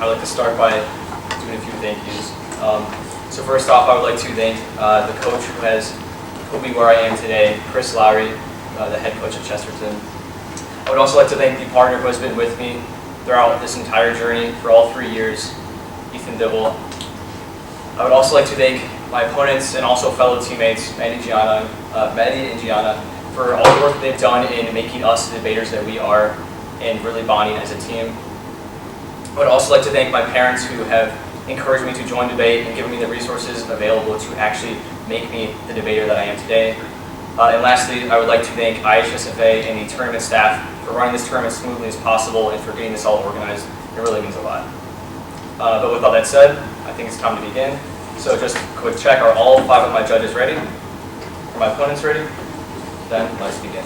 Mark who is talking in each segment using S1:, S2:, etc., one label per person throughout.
S1: I'd like to start by doing a few thank yous. So first off, I would like to thank the coach who has put me where I am today, Chris Lowry, the head coach at Chesterton. I would also like to thank the partner who has been with me throughout this entire journey for all 3 years, Dibble. I would also like to thank my opponents and also fellow teammates, Madi and Gianna, for all the work that they've done in making us the debaters that we are and really bonding as a team. I would also like to thank my parents who have encouraged me to join debate and given me the resources available to actually make me the debater that I am today. And lastly, I would like to thank IHSFA and the tournament staff for running this tournament as smoothly as possible and for getting this all organized. It really means a lot. But with all that said, I think it's time to begin. So just a quick check, are all 5 of my judges ready? Are my opponents ready? Then let's begin.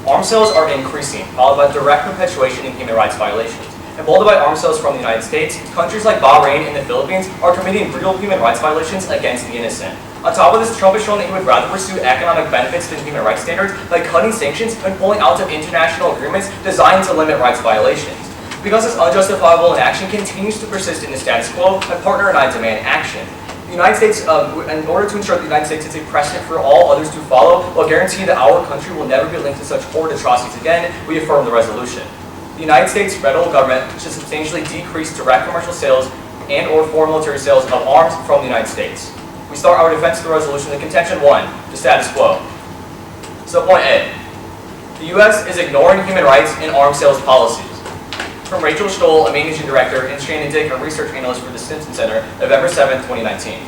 S1: Arms sales are increasing, followed by direct perpetuation in human rights violations. Emboldened by arms sales from the United States, countries like Bahrain and the Philippines are committing brutal human rights violations against the innocent. On top of this, Trump has shown that he would rather pursue economic benefits than human rights standards by cutting sanctions and pulling out of international agreements designed to limit rights violations. Because this unjustifiable inaction continues to persist in the status quo, my partner and I demand action. The United States, in order to ensure that the United States is a precedent for all others to follow, while guaranteeing that our country will never be linked to such horrid atrocities again, we affirm the resolution. The United States federal government should substantially decrease direct commercial sales and or foreign military sales of arms from the United States. We start our defense of the resolution with contention 1, the status quo. So point A, the U.S. is ignoring human rights in arms sales policies. From Rachel Stoll, a managing director, and Shannon Dick, a research analyst for the Stimson Center, November 7, 2019.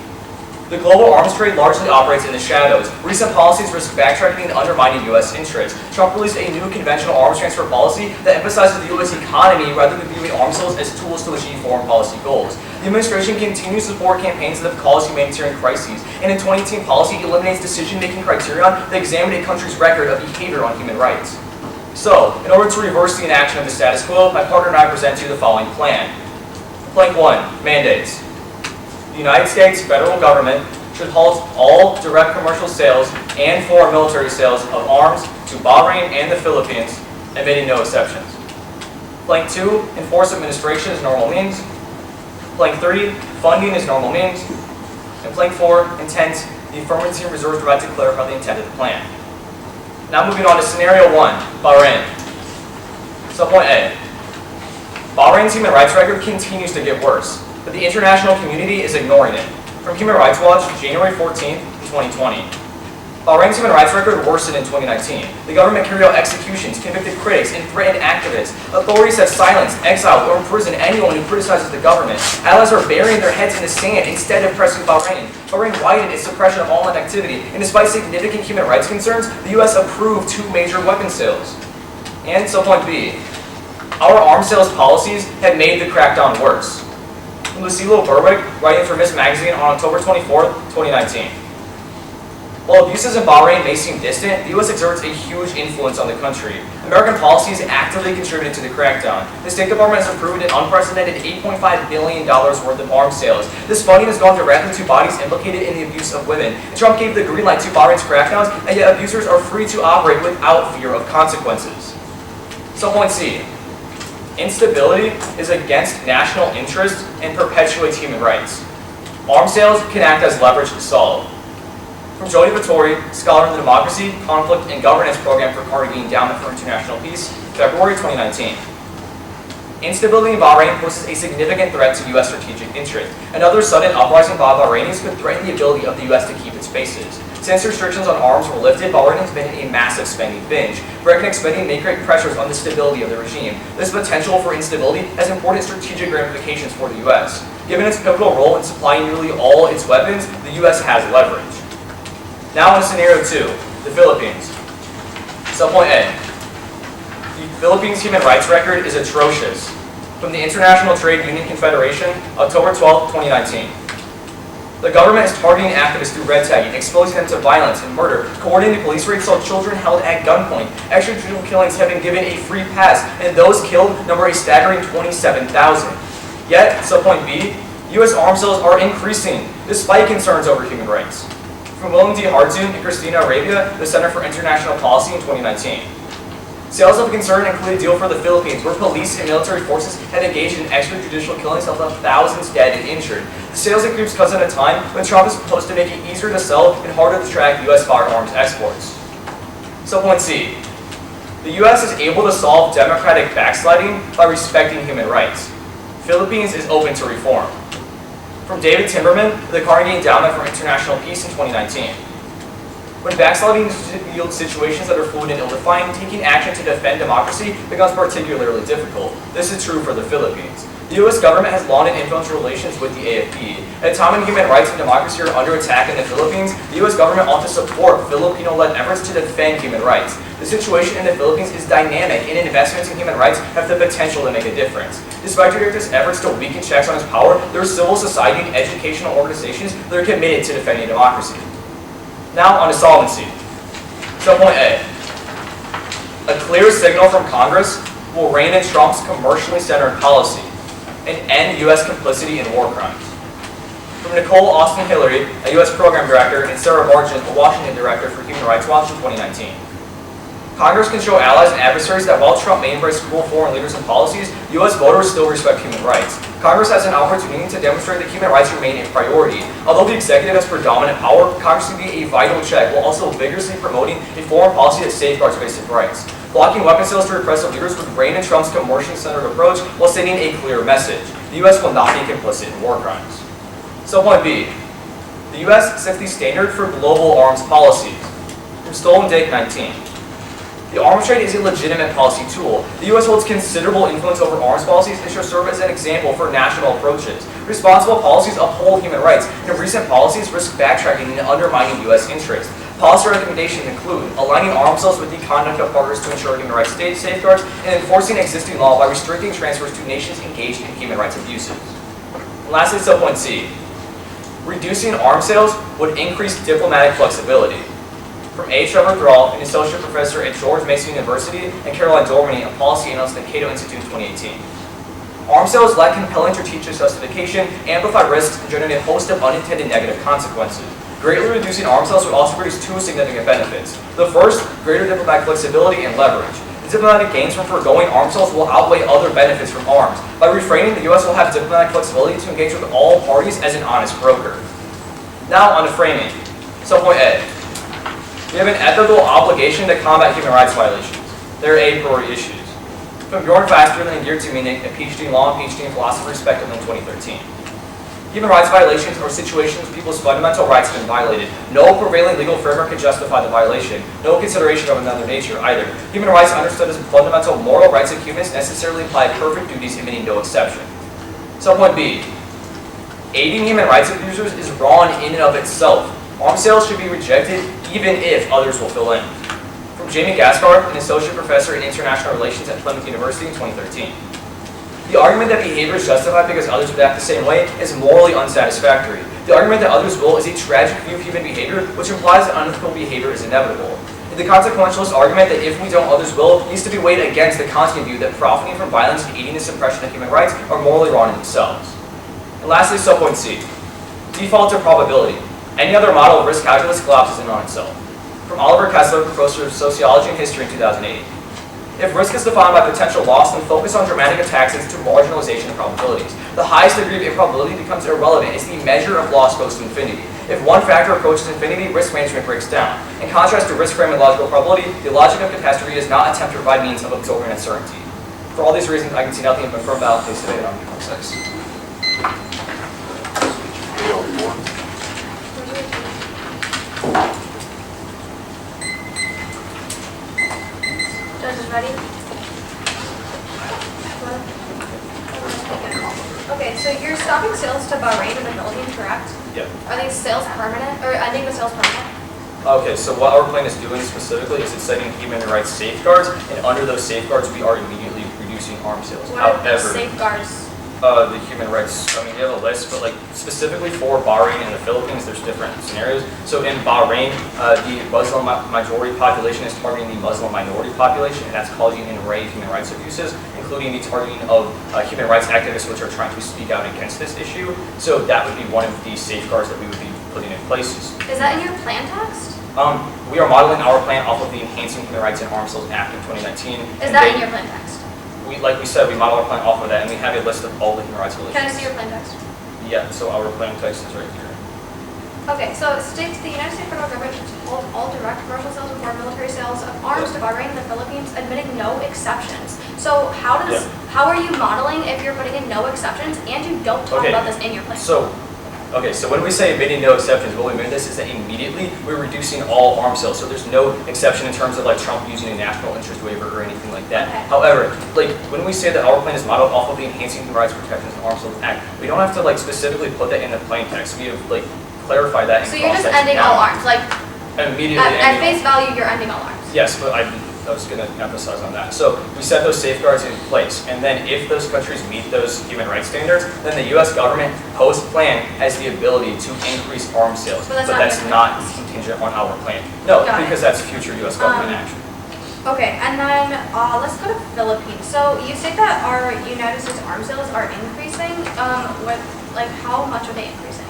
S1: The global arms trade largely operates in the shadows. Recent policies risk backtracking and undermining U.S. interests. Trump released a new conventional arms transfer policy that emphasizes the U.S. economy rather than viewing arms sales as tools to achieve foreign policy goals. The administration continues to support campaigns that have caused humanitarian crises, and in 2018 policy eliminates decision-making criterion that examine a country's record of behavior on human rights. So, in order to reverse the inaction of the status quo, my partner and I present to you the following plan. Plank 1, mandates. The United States federal government should halt all direct commercial sales and foreign military sales of arms to Bahrain and the Philippines, admitting no exceptions. Plank 2, enforce administration as normal means. Plank 3, funding as normal means. And Plank 4, intent. The affirmative team reserves the right to clarify the intent of the plan. Now moving on to Scenario 1, Bahrain. Subpoint A. Bahrain's human rights record continues to get worse, but the international community is ignoring it. From Human Rights Watch, January 14, 2020. Bahrain's human rights record worsened in 2019. The government carried out executions, convicted critics, and threatened activists. Authorities have silenced, exiled, or imprisoned anyone who criticizes the government. Allies are burying their heads in the sand instead of pressing Bahrain. Bahrain widened its suppression of online activity, and despite significant human rights concerns, the U.S. approved 2 major weapon sales. And subpoint B. Our arms sales policies have made the crackdown worse. From Lucille Berwick, writing for Miss Magazine on October 24, 2019. While abuses in Bahrain may seem distant, the U.S. exerts a huge influence on the country. American policies actively contributed to the crackdown. The State Department has approved an unprecedented $8.5 billion worth of arms sales. This funding has gone directly to bodies implicated in the abuse of women. And Trump gave the green light to Bahrain's crackdowns, and yet abusers are free to operate without fear of consequences. Subpoint C. Instability is against national interest and perpetuates human rights. Arms sales can act as leverage to solve. From Jody Vittori, scholar in the Democracy, Conflict, and Governance Program for Carnegie Endowment for International Peace, February 2019. Instability in Bahrain poses a significant threat to U.S. strategic interest. Another sudden uprising by Bahrainis could threaten the ability of the U.S. to keep its bases. Since restrictions on arms were lifted, Bahrain has been in a massive spending binge. Breakneck spending may create pressures on the stability of the regime. This potential for instability has important strategic ramifications for the U.S. Given its pivotal role in supplying nearly all its weapons, the U.S. has leverage. Now in Scenario 2, the Philippines. Subpoint A. The Philippines' human rights record is atrocious. From the International Trade Union Confederation, October 12, 2019. The government is targeting activists through red tagging, exposing them to violence and murder, coordinating police raids on children held at gunpoint. Extrajudicial killings have been given a free pass, and those killed number a staggering 27,000. Yet, subpoint B, U.S. arms sales are increasing, despite concerns over human rights. From William D. Hartsoon and Christina Arabia, the Center for International Policy in 2019. Sales of concern include a deal for the Philippines, where police and military forces had engaged in extrajudicial killings that left thousands dead and injured. The sales increase comes at a time when Trump is supposed to make it easier to sell and harder to track U.S. firearms exports. So point C. The U.S. is able to solve democratic backsliding by respecting human rights. Philippines is open to reform. From David Timberman, the Carnegie Endowment for International Peace in 2019. When backsliding yields situations that are fluid and ill-defined, taking action to defend democracy becomes particularly difficult. This is true for the Philippines. The U.S. government has long and influential relations with the AFP. At a time when human rights and democracy are under attack in the Philippines, the U.S. government ought to support Filipino-led efforts to defend human rights. The situation in the Philippines is dynamic, and investments in human rights have the potential to make a difference. Despite Duterte's efforts to weaken checks on his power, there are civil society and educational organizations that are committed to defending democracy. Now, on to solvency. So point A. A clear signal from Congress will rein in Trump's commercially centered policy and end U.S. complicity in war crimes. From Nicole Austin Hillary, a U.S. program director, and Sarah Bargent, a Washington director for Human Rights Watch in 2019. Congress can show allies and adversaries that while Trump may embrace cruel foreign leaders and policies, U.S. voters still respect human rights. Congress has an opportunity to demonstrate that human rights remain a priority. Although the executive has predominant power, Congress can be a vital check while also vigorously promoting a foreign policy that safeguards basic rights. Blocking weapon sales to repressive leaders would rein in Trump's commercial-centered approach while sending a clear message. The U.S. will not be complicit in war crimes. So point B. The U.S. sets the standard for global arms policies. From Stolen Date 19. The arms trade is a legitimate policy tool. The U.S. holds considerable influence over arms policies and should serve as an example for national approaches. Responsible policies uphold human rights, and recent policies risk backtracking and undermining U.S. interests. Policy recommendations include aligning arms sales with the conduct of partners to ensure human rights safeguards, and enforcing existing law by restricting transfers to nations engaged in human rights abuses. And lastly, subpoint C. Reducing arms sales would increase diplomatic flexibility. From A. Trevor Thrall, an associate professor at George Mason University, and Caroline Dormany, a policy analyst at Cato Institute in 2018. Arms sales lack compelling strategic justification, amplify risks, and generate a host of unintended negative consequences. Greatly reducing arms sales would also produce two significant benefits. The first, greater diplomatic flexibility and leverage. The diplomatic gains from foregoing arms sales will outweigh other benefits from arms. By refraining, the U.S. will have diplomatic flexibility to engage with all parties as an honest broker. Now on to framing. Subpoint A. We have an ethical obligation to combat human rights violations. There are 8 priority issues. From Bjorn Fasterlund and Geert Tuminik, a PhD in law and PhD in philosophy, respectively, in 2013. Human rights violations are situations where people's fundamental rights have been violated. No prevailing legal framework can justify the violation. No consideration of another nature either. Human rights understood as fundamental moral rights of humans necessarily imply perfect duties admitting no exception. Subpoint B. Aiding human rights abusers is wrong in and of itself. Arms sales should be rejected even if others will fill in. From Jamie Gaskar, an associate professor in international relations at Plymouth University in 2013. The argument that behavior is justified because others would act the same way is morally unsatisfactory. The argument that others will is a tragic view of human behavior, which implies that unethical behavior is inevitable. The consequentialist argument that if we don't, others will needs to be weighed against the constant view that profiting from violence and aiding the suppression of human rights are morally wrong in themselves. And lastly, subpoint C. Default to probability. Any other model of risk calculus collapses in on itself. From Oliver Kessler, professor of sociology and history in 2008. If risk is defined by potential loss, then focus on dramatic attacks to marginalization of probabilities. The highest degree of improbability becomes irrelevant as the measure of loss goes to infinity. If one factor approaches infinity, risk management breaks down. In contrast to risk frame and logical probability, the logic of catastrophe is not attempt to provide means of absorbing uncertainty. For all these reasons, I can see nothing but firm valid case today on 6.
S2: Judges ready? Okay, so you're stopping sales to Bahrain and the Philippines, correct?
S1: Yep.
S2: Are these sales permanent, or ending the sales permanent?
S1: Okay, so what our plan is doing specifically is it's setting human rights safeguards, and under those safeguards, we are immediately reducing arms sales.
S2: What are the safeguards?
S1: The human rights, I mean, we have a list, but like specifically for Bahrain and the Philippines, there's different scenarios. So in Bahrain, the Muslim majority population is targeting the Muslim minority population, and that's causing an array of human rights abuses, including the targeting of human rights activists which are trying to speak out against this issue. So that would be one of the safeguards that we would be putting in place.
S2: Is that in your plan text?
S1: We are modeling our plan off of the Enhancing Human Rights and Arms Sales Act of 2019.
S2: Is that in your plan text?
S1: Like we said, we model our plan off of that, and we have a list of all the human rights violations.
S2: Can I see your plan text?
S1: Yeah, so our plan text is right here.
S2: Okay, so it states the United States federal government should hold all direct commercial sales and foreign military sales of arms to Bahrain and the Philippines, admitting no exceptions. So how are you modeling if you're putting in no exceptions and you don't talk about this in your plan?
S1: So when we say admitting no exceptions, what we mean this is that immediately we're reducing all arms sales. So there's no exception in terms of like Trump using a national interest waiver or anything like that.
S2: Okay.
S1: However, like when we say that our plan is modeled off of the Enhancing Human Rights Protections and Arms Sales Act, we don't have to like specifically put that in the plain text. We have like clarified that.
S2: So you're just ending all arms, like
S1: immediately.
S2: At face value, you're ending all arms.
S1: Yes, but I was going to emphasize on that. So we set those safeguards in place, and then if those countries meet those human rights standards, then the U.S. government, post-plan, has the ability to increase arms sales. But that's not contingent on our plan. No, because that's future U.S. government action.
S2: Okay, and then let's go to Philippines. So you say that our United States arms sales are increasing. How much are they increasing?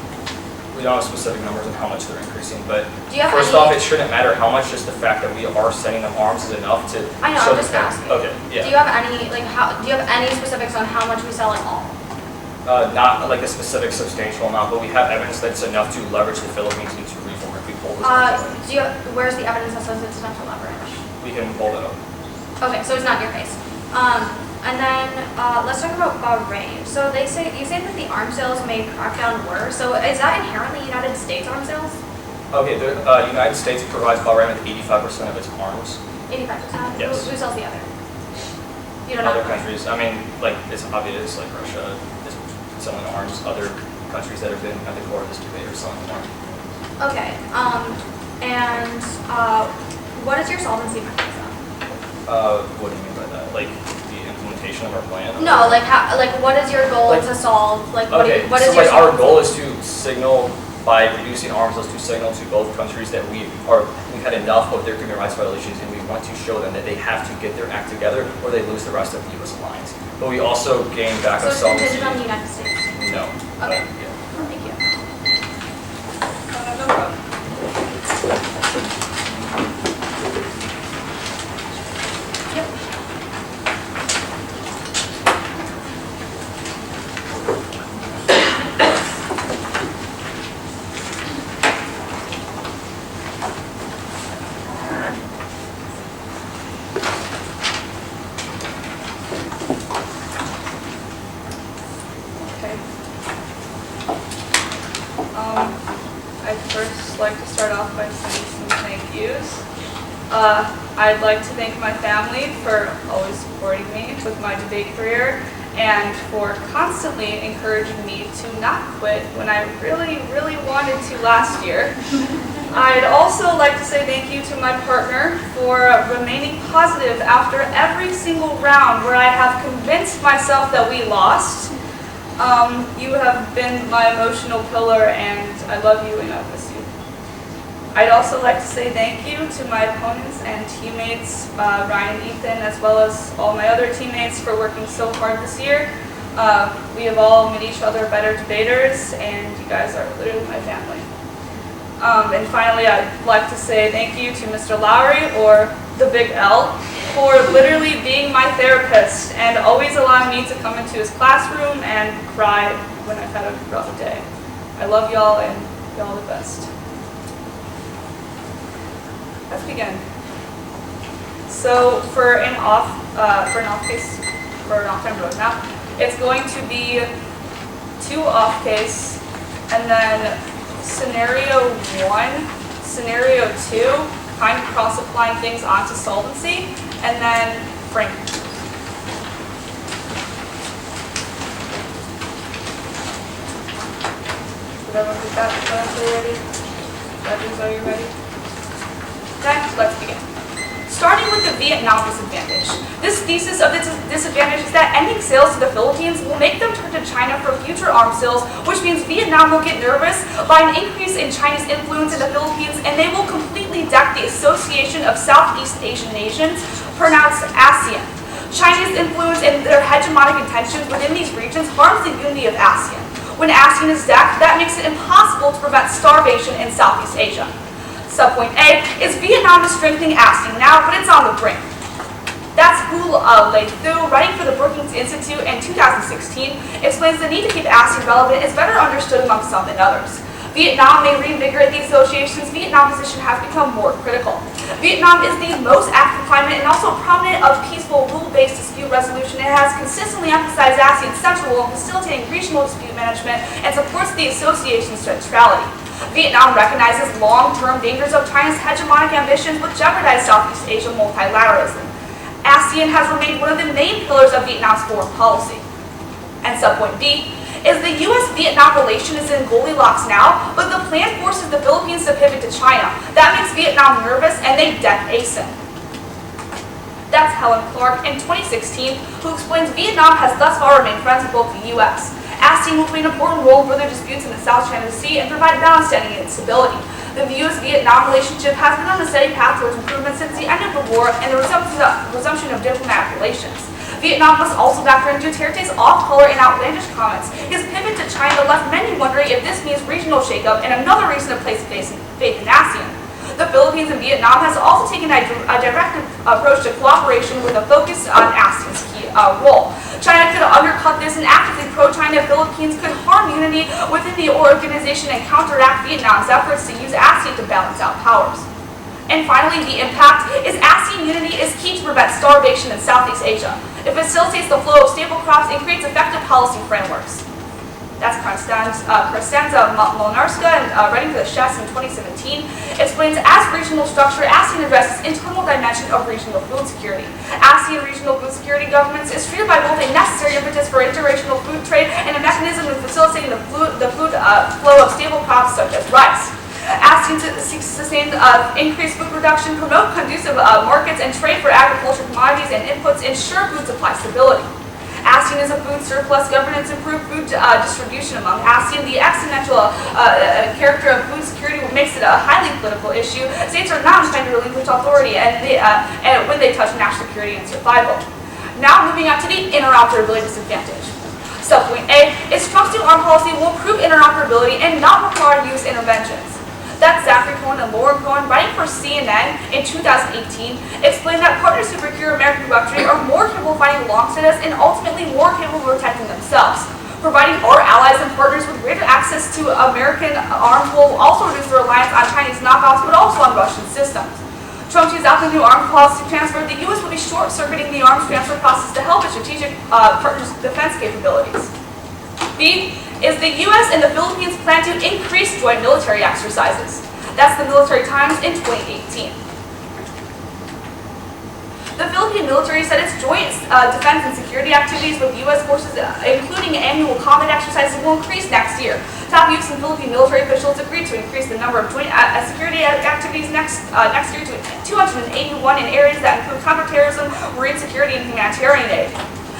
S1: We don't have specific numbers on how much they're increasing, but
S2: first
S1: off, it shouldn't matter how much. Just the fact that we are sending them arms is enough to.
S2: I know. I'm just asking.
S1: Okay. Yeah.
S2: Do you have any specifics on how much we sell in all?
S1: Not like a specific substantial amount, but we have evidence that's enough to leverage the Philippines into reform if we pull this.
S2: Where's the evidence that says it's enough to leverage?
S1: We can pull that up.
S2: Okay, so it's not in your face. And then let's talk about Bahrain. So you say that the arms sales made crackdown worse. So is that inherently United States arms sales?
S1: Okay, the United States provides Bahrain with 85% of its arms.
S2: 85%?
S1: Yes.
S2: Who sells the other? You don't know.
S1: Other countries. I mean, like it's obvious, like Russia is selling arms. Other countries that have been at the core of this debate are selling arms.
S2: Okay. And what is your solvency mechanism?
S1: What do you mean by that? Like the implementation of our plan?
S2: No, what is your goal to solve?
S1: Our goal is to signal by reducing arms sales to signal to both countries that we've had enough of their human rights violations, and we want to show them that they have to get their act together or they lose the rest of the U.S. alliance. But we also gain back our solvency.
S2: So it's contingent on the United States?
S1: No.
S2: Okay.
S1: Yeah.
S2: Thank you.
S3: No problem. I'd first like to start off by saying some thank yous. I'd like to thank my family for always supporting me with my debate career and for constantly encouraging me to not quit when I really, really wanted to last year. I'd also like to say thank you to my partner for remaining positive after every single round where I have convinced myself that we lost. You have been my emotional pillar, and I love you and I miss you. I'd also like to say thank you to my opponents and teammates, Ryan and Ethan, as well as all my other teammates for working so hard this year. We have all made each other better debaters, and you guys are literally my family. And finally, I'd like to say thank you to Mr. Lowry, or the Big L, for literally being my therapist and always allowing me to come into his classroom and cry when I've had a rough day. I love y'all and y'all the best. Let's begin. So for an off-time roadmap, it's going to be 2 off case, and then scenario 1, scenario 2, kind of cross-applying things onto solvency, and then frame. Did everyone get that? Are you ready? Judges, are you ready? Okay, let's begin. Starting with the Vietnam disadvantage. This thesis of the disadvantage is that ending sales to the Philippines will make them turn to China for future arms sales, which means Vietnam will get nervous by an increase in China's influence in the Philippines, and they will completely deck the Association of Southeast Asian Nations, pronounced ASEAN. China's influence and their hegemonic intentions within these regions harms the unity of ASEAN. When ASEAN is decked, that makes it impossible to prevent starvation in Southeast Asia. Subpoint A is Vietnam is strengthening ASEAN now, but it's on the brink. That's Hu Lei Thu, writing for the Brookings Institute in 2016, explains the need to keep ASEAN relevant is better understood among some than others. Vietnam may reinvigorate the association's Vietnam position has become more critical. Vietnam is the most active climate and also prominent of peaceful rule-based dispute resolution. It has consistently emphasized ASEAN's central role in facilitating regional dispute management and supports the association's centrality. Vietnam recognizes long-term dangers of China's hegemonic ambitions which jeopardize Southeast Asia multilateralism. ASEAN has remained one of the main pillars of Vietnam's foreign policy. And subpoint B is the U.S.-Vietnam relation is in Goldilocks now, but the plan forces the Philippines to pivot to China. That makes Vietnam nervous and they deck ASEAN. That's Helen Clark in 2016, who explains Vietnam has thus far remained friends with both the U.S. ASEAN will play an important role in further disputes in the South China Sea and provide balance, standing, and stability. The U.S.-Vietnam relationship has been on a steady path towards improvement since the end of the war and the resumption of diplomatic relations. Vietnam must also factor in Duterte's off-color and outlandish comments. His pivot to China left many wondering if this means regional shakeup and another reason to place faith in ASEAN. The Philippines and Vietnam has also taken a direct approach to cooperation with a focus on ASEAN's key role. China could undercut this, and actively pro-China Philippines could harm unity within the organization and counteract Vietnam's efforts to use ASEAN to balance out powers. And finally, the impact is ASEAN unity is key to prevent starvation in Southeast Asia. It facilitates the flow of stable crops and creates effective policy frameworks. That's Konstanza Molnarska, writing for the Chess in 2017, explains as regional structure, ASEAN addresses internal dimension of regional food security. ASEAN regional food security governance is treated by both a necessary impetus for interregional food trade and a mechanism in facilitating the food flow of stable crops such as rice. ASEAN seeks to sustain increased food production, promote conducive markets and trade for agricultural commodities and inputs, ensure food supply stability. ASEAN is a food surplus governance, improve food distribution among ASEAN. The exponential character of food security makes it a highly political issue. States are not trying to relinquish authority and when they touch national security and survival. Now moving on to the interoperability disadvantage. Subpoint A is Trump's new armed policy will improve interoperability and not require U.S. interventions. That's Zachary Cohen and Lauren Cohen, writing for CNN in 2018, explained that partners who procure American weaponry are more capable of fighting alongside us and ultimately more capable of protecting themselves. Providing our allies and partners with greater access to American arms will also reduce their reliance on Chinese knockoffs, but also on Russian systems. Trump teased out the new arms policy transfer. The U.S. will be short-circuiting the arms transfer process to help its strategic partners' defense capabilities. B is the U.S. and the Philippines plan to increase joint military exercises. That's the Military Times in 2018. The Philippine military said its joint defense and security activities with U.S. forces, including annual combat exercises, will increase next year. Top U.S. and Philippine military officials agreed to increase the number of joint security activities next year to 281 in areas that include counter-terrorism, marine security, and humanitarian aid.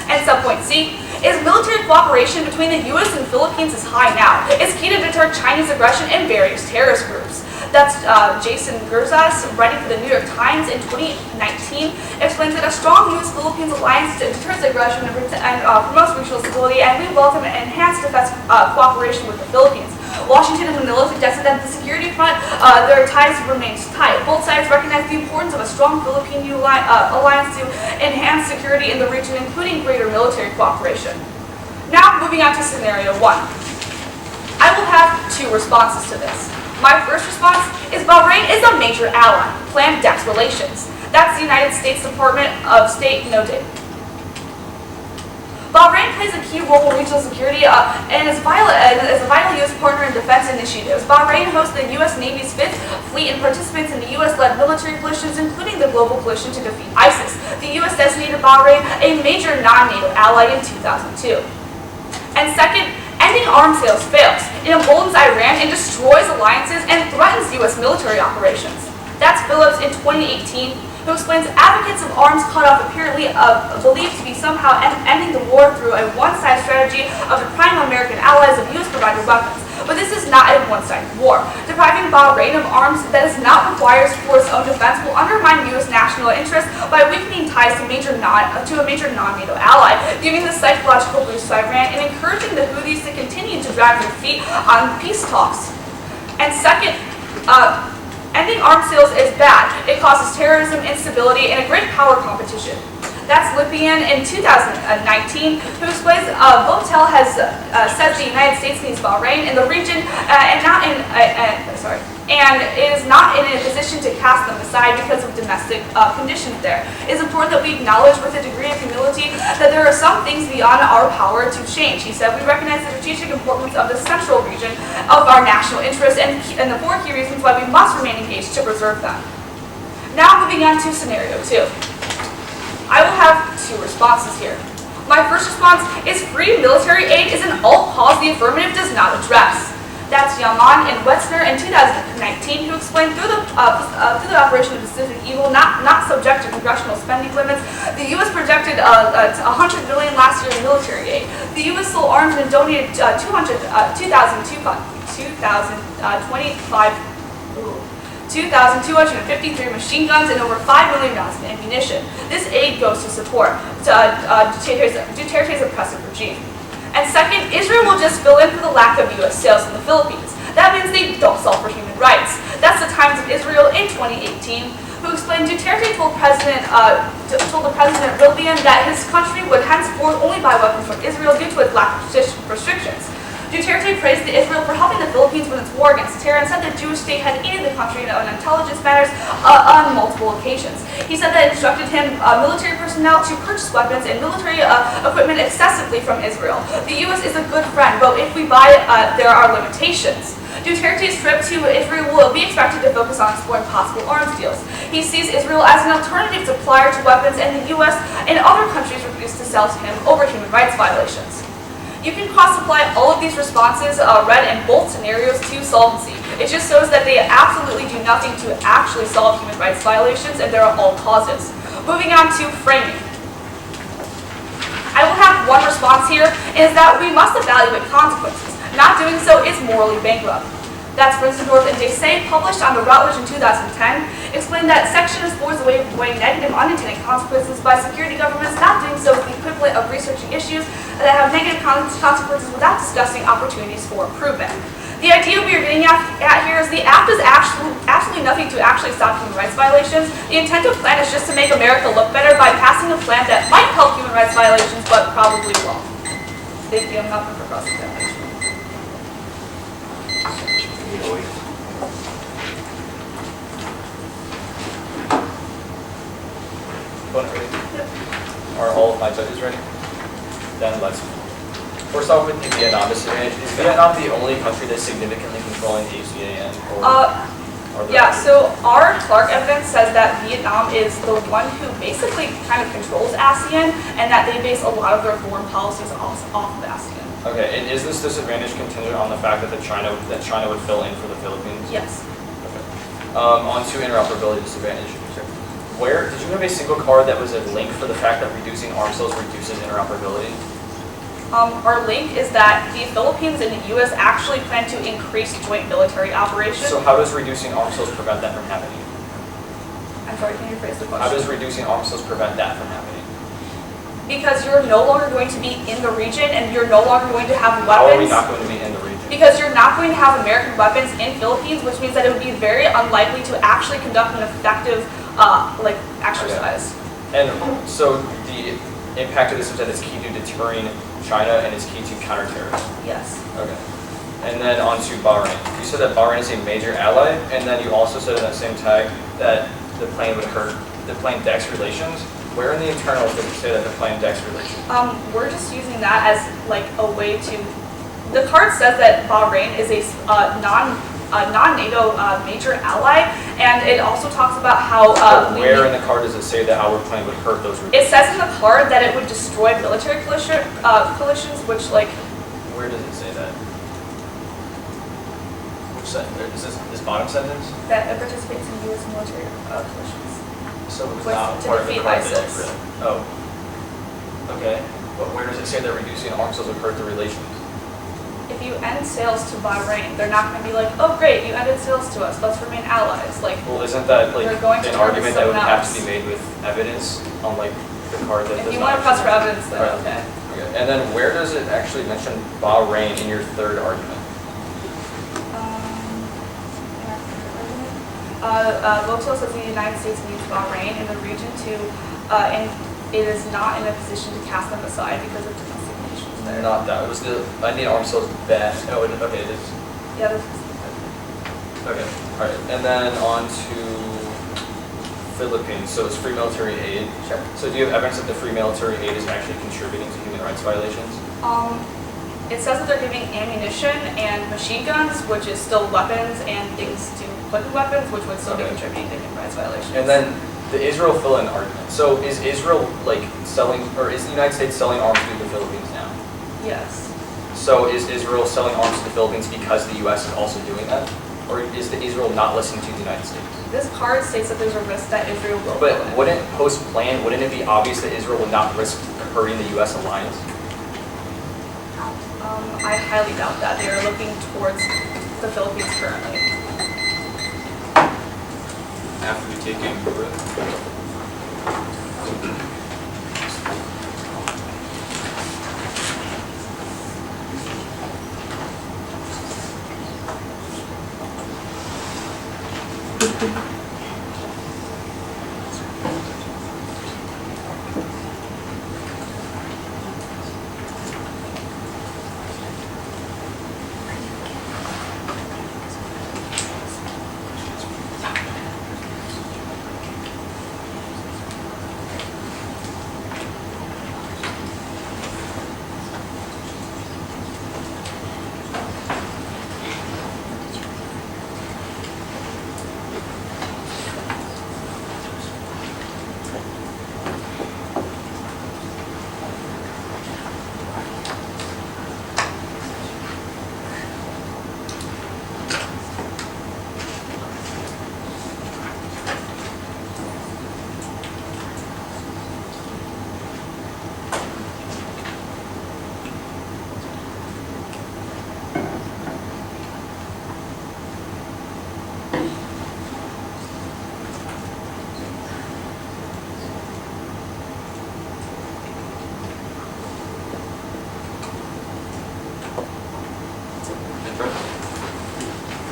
S3: And subpoint C is military cooperation between the U.S. and Philippines is high now. It's key to deter Chinese aggression and various terrorist groups. That's Jason Gerzas, writing for the New York Times in 2019, explains that a strong U.S.-Philippines alliance deters aggression and promotes regional stability, and we welcome enhanced defense cooperation with the Philippines. Washington and Manila suggested that the security front, their ties remain tight. Both sides recognize the importance of a strong Philippine alliance to enhance security in the region, including greater military cooperation. Now, moving on to scenario 1. I will have 2 responses to this. My first response is Bahrain is a major ally. Plan DEX relations. That's the United States Department of State noted. Bahrain plays a key role in regional security and is a vital U.S. partner in defense initiatives. Bahrain hosts the U.S. Navy's 5th Fleet and participates in the U.S.-led military coalitions, including the global coalition to defeat ISIS. The U.S. designated Bahrain a major non-NATO ally in 2002. And second, ending arms sales fails. It emboldens Iran and destroys alliances and threatens U.S. military operations. That's Phillips in 2018, who explains advocates of arms cutoff apparently believed to be somehow ending the war through a one-side strategy of depriving American allies of U.S.-provided weapons. But this is not a one-sided war. Depriving Bahrain of arms that is not required for its own defense will undermine U.S. national interest by weakening ties to a major non-NATO ally, giving the psychological boost to Iran and encouraging the Houthis to continue to drag their feet on peace talks. And second, Ending arms sales is bad. It causes terrorism, instability, and a great power competition. That's Lippian in 2019, who explains Votel has said the United States needs Bahrain in the region and is not in a position to cast them aside because of domestic conditions there. It is important that we acknowledge with a degree of humility that there are some things beyond our power to change. He said, we recognize the strategic importance of the central region of our national interest and the 4 key reasons why we must remain engaged to preserve them. Now moving on to scenario 2. I will have 2 responses here. My first response is free military aid is an alt cause the affirmative does not address. That's Gianna and Wetzner in 2019, who explained through the operation of Pacific Eagle, not subject to congressional spending limits, the U.S. projected $100 billion last year in military aid. The U.S. sold arms and donated 2,253 machine guns and over $5 million in ammunition. This aid goes to support Duterte's oppressive regime. And second, Israel will just fill in for the lack of U.S. sales in the Philippines. That means they don't sell for human rights. That's the Times of Israel in 2018, who explained Duterte told the President William that his country would henceforth only buy weapons from Israel due to its lack of restrictions. Duterte praised Israel for helping the Philippines win its war against terror and said the Jewish state had aided the country on intelligence matters on multiple occasions. He said that it instructed him military personnel to purchase weapons and military equipment excessively from Israel. The U.S. is a good friend, but if we buy it, there are limitations. Duterte's trip to Israel will be expected to focus on exploring possible arms deals. He sees Israel as an alternative supplier to weapons, and the U.S. and other countries refuse to sell to him over human rights violations. You can cross-apply all of these responses read in both scenarios to solvency. It just shows that they absolutely do nothing to actually solve human rights violations, and there are all causes. Moving on to framing. I will have one response here, is that we must evaluate consequences. Not doing so is morally bankrupt. That's Brinsendorf and Desai, published on the Routledge in 2010, explained that Section 4 is a way of avoiding negative unintended consequences by security governments. Not doing so is the equivalent of researching issues that have negative consequences without discussing opportunities for improvement. The idea we are getting at here is the act is absolutely nothing to actually stop human rights violations. The intent of the plan is just to make America look better by passing a plan that might help human rights violations, but probably won't. Thank you. I'm not for cross-examination.
S1: Are all of my judges ready? Then let's. First off with the Vietnam disadvantage. Is Vietnam the only country that's significantly controlling the HCAN?
S3: Yeah, so our Clark evidence says that Vietnam is the one who basically kind of controls ASEAN, and that they base a lot of their foreign policies off of ASEAN.
S1: Okay, and is this disadvantage contingent on the fact that China would fill in for the Philippines?
S3: Yes.
S1: Okay. On to interoperability disadvantage. Where did you have a single card that was a link for the fact that reducing arms sales reduces interoperability?
S3: Our link is that the Philippines and the U.S. actually plan to increase joint military operations.
S1: So how does reducing arms sales prevent that from happening?
S3: I'm sorry, can you rephrase the question?
S1: How does reducing arms sales prevent that from happening?
S3: Because you're no longer going to be in the region and you're no longer going to have weapons.
S1: How are we not going to be in the region?
S3: Because you're not going to have American weapons in Philippines, which means that it would be very unlikely to actually conduct an effective exercise.
S1: Okay. And so the impact of this is that it's key to deterring China and it's key to counter-terrorism.
S3: Yes.
S1: Okay. And then on to Bahrain. You said that Bahrain is a major ally, and then you also said in that same tag that the plane would hurt the plane decks relations. Where in the internals does it say that the plane decks relations?
S3: We're just using that as like a way to. The card says that Bahrain is a non-NATO major ally, and it also talks about how.
S1: Where in the card does it say that our plane would hurt those relations?
S3: It says in the card that it would destroy military coalitions, which like.
S1: Where does it say that? Which sentence? Is this bottom sentence?
S3: That it participates in U.S. military coalitions.
S1: So it's
S3: With,
S1: not
S3: to
S1: part of the
S3: defeat
S1: card
S3: ISIS.
S1: that you read. Oh. Okay. But where does it say that reducing arms sales would hurt the relations?
S3: If you end sales to Bahrain, they're not going to be like, oh great, you ended sales to us, let's remain allies. Like,
S1: well, isn't that like an argument that would have to be
S3: else.
S1: made with evidence on like the card that
S3: If
S1: does
S3: you
S1: not
S3: want to press for
S1: actually-
S3: evidence, then
S1: Right.
S3: okay.
S1: Okay. And then where does it actually mention Bahrain in your third argument?
S3: Votel says the United States needs Bahrain in the region to, and it is not in a position to cast them aside because of domestic nations there.
S1: Not that. It was the Indian arms sales bad. Oh, okay, it is.
S3: Yeah, this is
S1: Okay, all right. And then on to Philippines. So it's free military aid.
S3: Sure.
S1: So do you have evidence that the free military aid is actually contributing to human rights violations?
S3: It says that they're giving ammunition and machine guns, which is still weapons, and things to put in weapons, which would still be
S1: Okay.
S3: contributing to human rights violations.
S1: And then the Israel fill-in argument. So is Israel like selling, or is the United States selling arms to the Philippines now?
S3: Yes.
S1: So is Israel selling arms to the Philippines because the U.S. is also doing that? Or is Israel not listening to the United States?
S3: This card states that there's a risk that Israel will.
S1: But
S3: go in.
S1: wouldn't post-plan, wouldn't it be obvious that Israel would not risk hurting the U.S. alliance?
S3: I highly doubt that. They are looking towards the Philippines currently.
S4: After we take in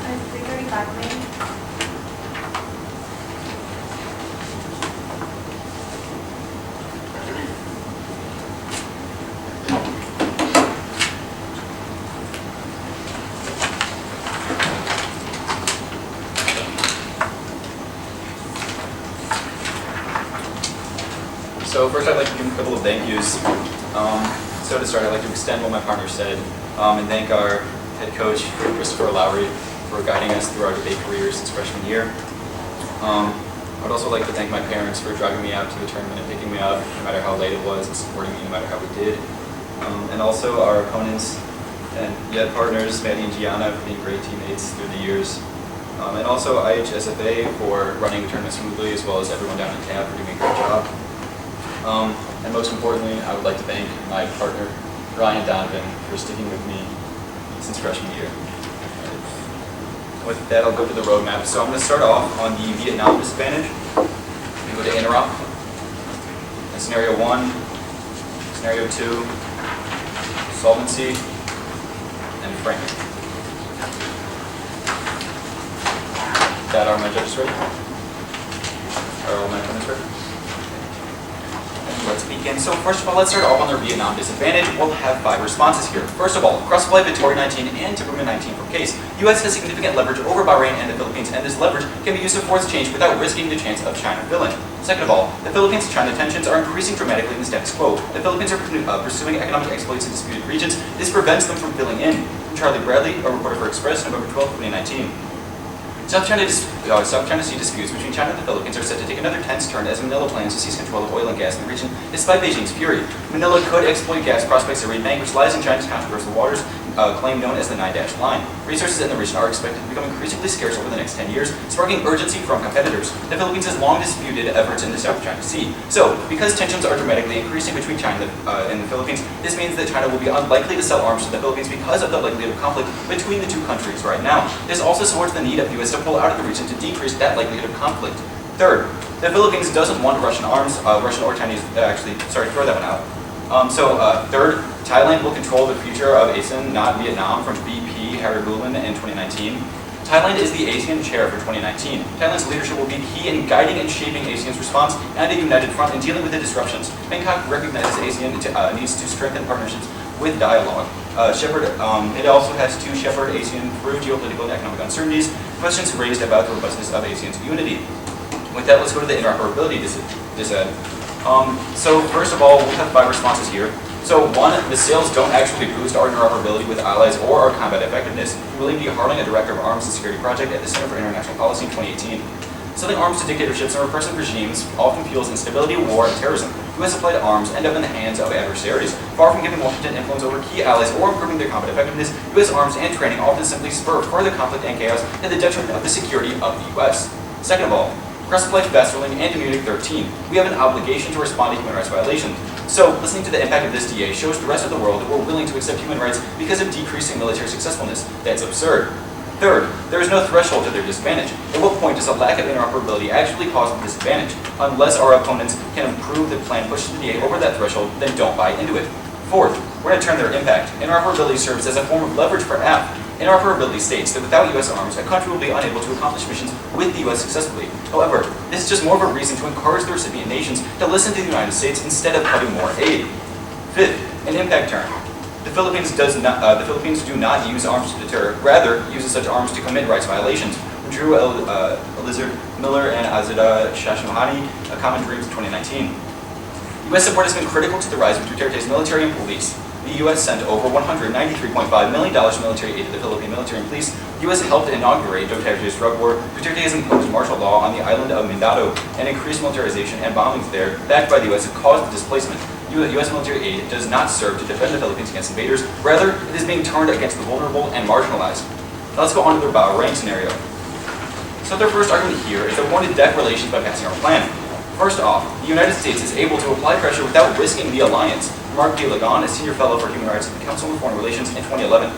S2: I'm 335 Main.
S4: So first I'd like to give a couple of thank yous. So to start, I'd like to extend what my partner said and thank our head coach, Christopher Lowry, for guiding us through our debate career since freshman year. I'd also like to thank my parents for driving me out to the tournament and picking me up no matter how late it was and supporting me no matter how we did. And also our opponents and yet partners, Madi and Gianna, for being great teammates through the years. And also IHSFA for running the tournament smoothly, as well as everyone down in CAB for doing a great job. And most importantly, I would like to thank my partner, Ryan Donovan, for sticking with me since freshman year. With that, I'll go to the roadmap. So I'm going to start off on the Vietnam disadvantage. We go to Interop. And Scenario 1, Scenario 2, Solvency, and Framing. That are my judges ready? Are all my opponents ready? Let's begin. So first of all, let's start off on their Vietnam disadvantage. We'll have 5 responses here. First of all, cross-flight Victoria 19 and Temperament 19 for case. U.S. has significant leverage over Bahrain and the Philippines, and this leverage can be used to force change without risking the chance of China filling. Second of all, the Philippines-China tensions are increasing dramatically in the status quo. The Philippines are pursuing economic exploits in disputed regions. This prevents them from filling in. Charlie Bradley, a reporter for Express, November 12, 2019. South China Sea disputes between China and the Philippines are set to take another tense turn as Manila plans to seize control of oil and gas in the region, despite Beijing's fury. Manila could exploit gas prospects at Reed Bank, which lies in China's controversial waters, claim known as the 9-Dash Line. Resources in the region are expected to become increasingly scarce over the next 10 years, sparking urgency from competitors. The Philippines has long disputed efforts in the South China Sea. So, because tensions are dramatically increasing between China and the Philippines, this means that China will be unlikely to sell arms to the Philippines because of the likelihood of conflict between the two countries right now. This also supports the need of the U.S. to pull out of the region to decrease that likelihood of conflict. Third, the Philippines doesn't want Russian arms, Russian or Chinese, throw that one out. Third, Thailand will control the future of ASEAN, not Vietnam, from BP Harry Bulan in 2019. Thailand is the ASEAN chair for 2019. Thailand's leadership will be key in guiding and shaping ASEAN's response and a united front in dealing with the disruptions. Bangkok recognizes ASEAN needs to strengthen partnerships with dialogue. It also has to shepherd ASEAN through geopolitical and economic uncertainties, questions raised about the robustness of ASEAN's unity. With that, let's go to the interoperability dissent. So first of all, we'll have 5 responses here. So 1, the sales don't actually boost our interoperability with allies or our combat effectiveness. William D. Harling, a director of Arms and Security Project at the Center for International Policy in 2018. Selling arms to dictatorships and repressive regimes often fuels instability, war, and terrorism. U.S.-supplied arms end up in the hands of adversaries. Far from giving Washington influence over key allies or improving their combat effectiveness, U.S. arms and training often simply spur further conflict and chaos to the detriment of the security of the U.S. Second of all, Cross-Pledge Westerling and Munich 13, we have an obligation to respond to human rights violations. So, listening to the impact of this DA shows the rest of the world that we're willing to accept human rights because of decreasing military successfulness. That's absurd. Third, there is no threshold to their disadvantage. At what point does a lack of interoperability actually cause a disadvantage? Unless our opponents can improve the plan pushes the DA over that threshold, then don't buy into it. Fourth, we're going to turn their impact. Interoperability serves as a form of leverage for AF. Interoperability states that without U.S. arms, a country will be unable to accomplish missions with the U.S. successfully. However, this is just more of a reason to encourage the recipient nations to listen to the United States instead of cutting more aid. Fifth, an impact term. The Philippines do not use arms to deter, rather uses such arms to commit rights violations. Drew Elizard Miller and Azada Shashnuhani, A Common Dreams, 2019. U.S. support has been critical to the rise of Duterte's military and police. The U.S. sent over $193.5 million in military aid to the Philippine military and police. The U.S. helped inaugurate Duterte's drug war. Duterte has imposed martial law on the island of Mindanao and increased militarization and bombings there, backed by the U.S. have caused the displacement. U.S. military aid does not serve to defend the Philippines against invaders. Rather, it is being turned against the vulnerable and marginalized. Now let's go on to their Bahrain scenario. So their first argument here is that we want to deck relations by passing our plan. First off, the United States is able to apply pressure without risking the alliance. Mark D. Lagon, a senior fellow for human rights at the Council on Foreign Relations in 2011.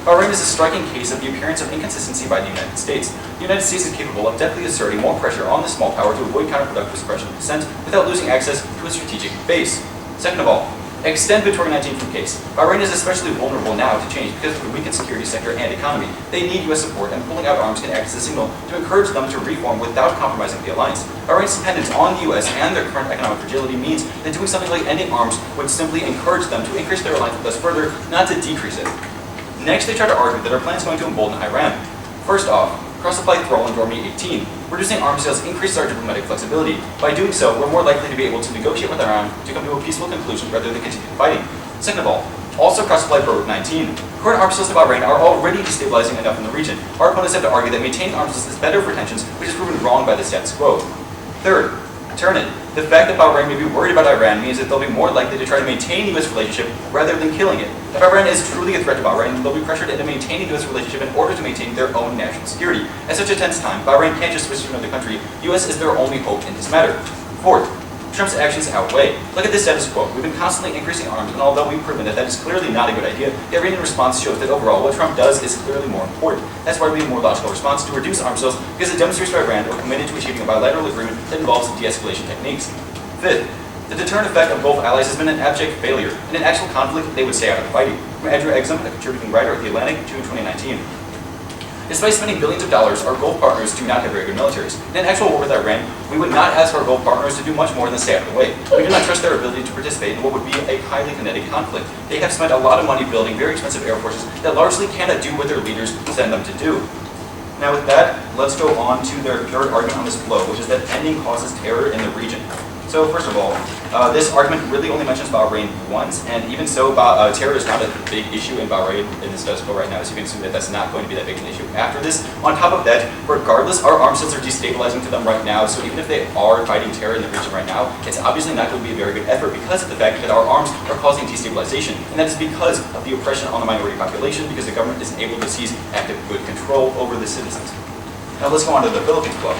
S4: Bahrain is a striking case of the appearance of inconsistency by the United States. The United States is capable of deftly asserting more pressure on the small power to avoid counterproductive suppression of dissent without losing access to a strategic base. Second of all, extend Victoria 19 from case. Bahrain is especially vulnerable now to change because of the weakened security sector and economy. They need U.S. support, and pulling out arms can act as a signal to encourage them to reform without compromising the alliance. Bahrain's dependence on the U.S. and their current economic fragility means that doing something like ending arms would simply encourage them to increase their alliance with us further, not to decrease it. Next, they try to argue that our plan is going to embolden Iran. First off, cross-apply Thrall and Dormy 18. Reducing arms sales increases our diplomatic flexibility. By doing so, we're more likely to be able to negotiate with Iran to come to a peaceful conclusion rather than continue fighting. Second of all, also cross-apply Berwick 19. Current arms sales to Bahrain are already destabilizing enough in the region. Our opponents have to argue that maintaining arms sales is better for tensions, which is proven wrong by the status quo. Third, turn it. The fact that Bahrain may be worried about Iran means that they'll be more likely to try to maintain the U.S. relationship rather than killing it. If Iran is truly a threat to Bahrain, they'll be pressured into maintaining the U.S. relationship in order to maintain their own national security. At such a tense time, Bahrain can't just switch to another country. The U.S. is their only hope in this matter. Fourth, Trump's actions outweigh. Look at the status quo. We've been constantly increasing arms, and although we've proven that that is clearly not a good idea, the Iranian response shows that overall what Trump does is clearly more important. That's why we have a more logical response to reduce arms sales, because it demonstrates that Iran are committed to achieving a bilateral agreement that involves de-escalation techniques. Fifth, the deterrent effect of both allies has been an abject failure. In an actual conflict, they would stay out of the fighting. From Andrew Exum, a contributing writer at The Atlantic, June 2019. Despite spending billions of dollars, our Gulf partners do not have very good militaries. In an actual war with Iran, we would not ask our Gulf partners to do much more than stay out of the way. We do not trust their ability to participate in what would be a highly kinetic conflict. They have spent a lot of money building very expensive air forces that largely cannot do what their leaders send them to do. Now with that, let's go on to their third argument on this flow, which is that ending causes terror in the region. So first of all, this argument really only mentions Bahrain once, and even so, terror is not a big issue in Bahrain in the status quo right now, so you can assume that that's not going to be that big an issue after this. On top of that, regardless, our arms sales are destabilizing to them right now, so even if they are fighting terror in the region right now, it's obviously not going to be a very good effort because of the fact that our arms are causing destabilization, and that is because of the oppression on the minority population, because the government isn't able to seize active good control over the citizens. Now let's go on to the Philippines flow.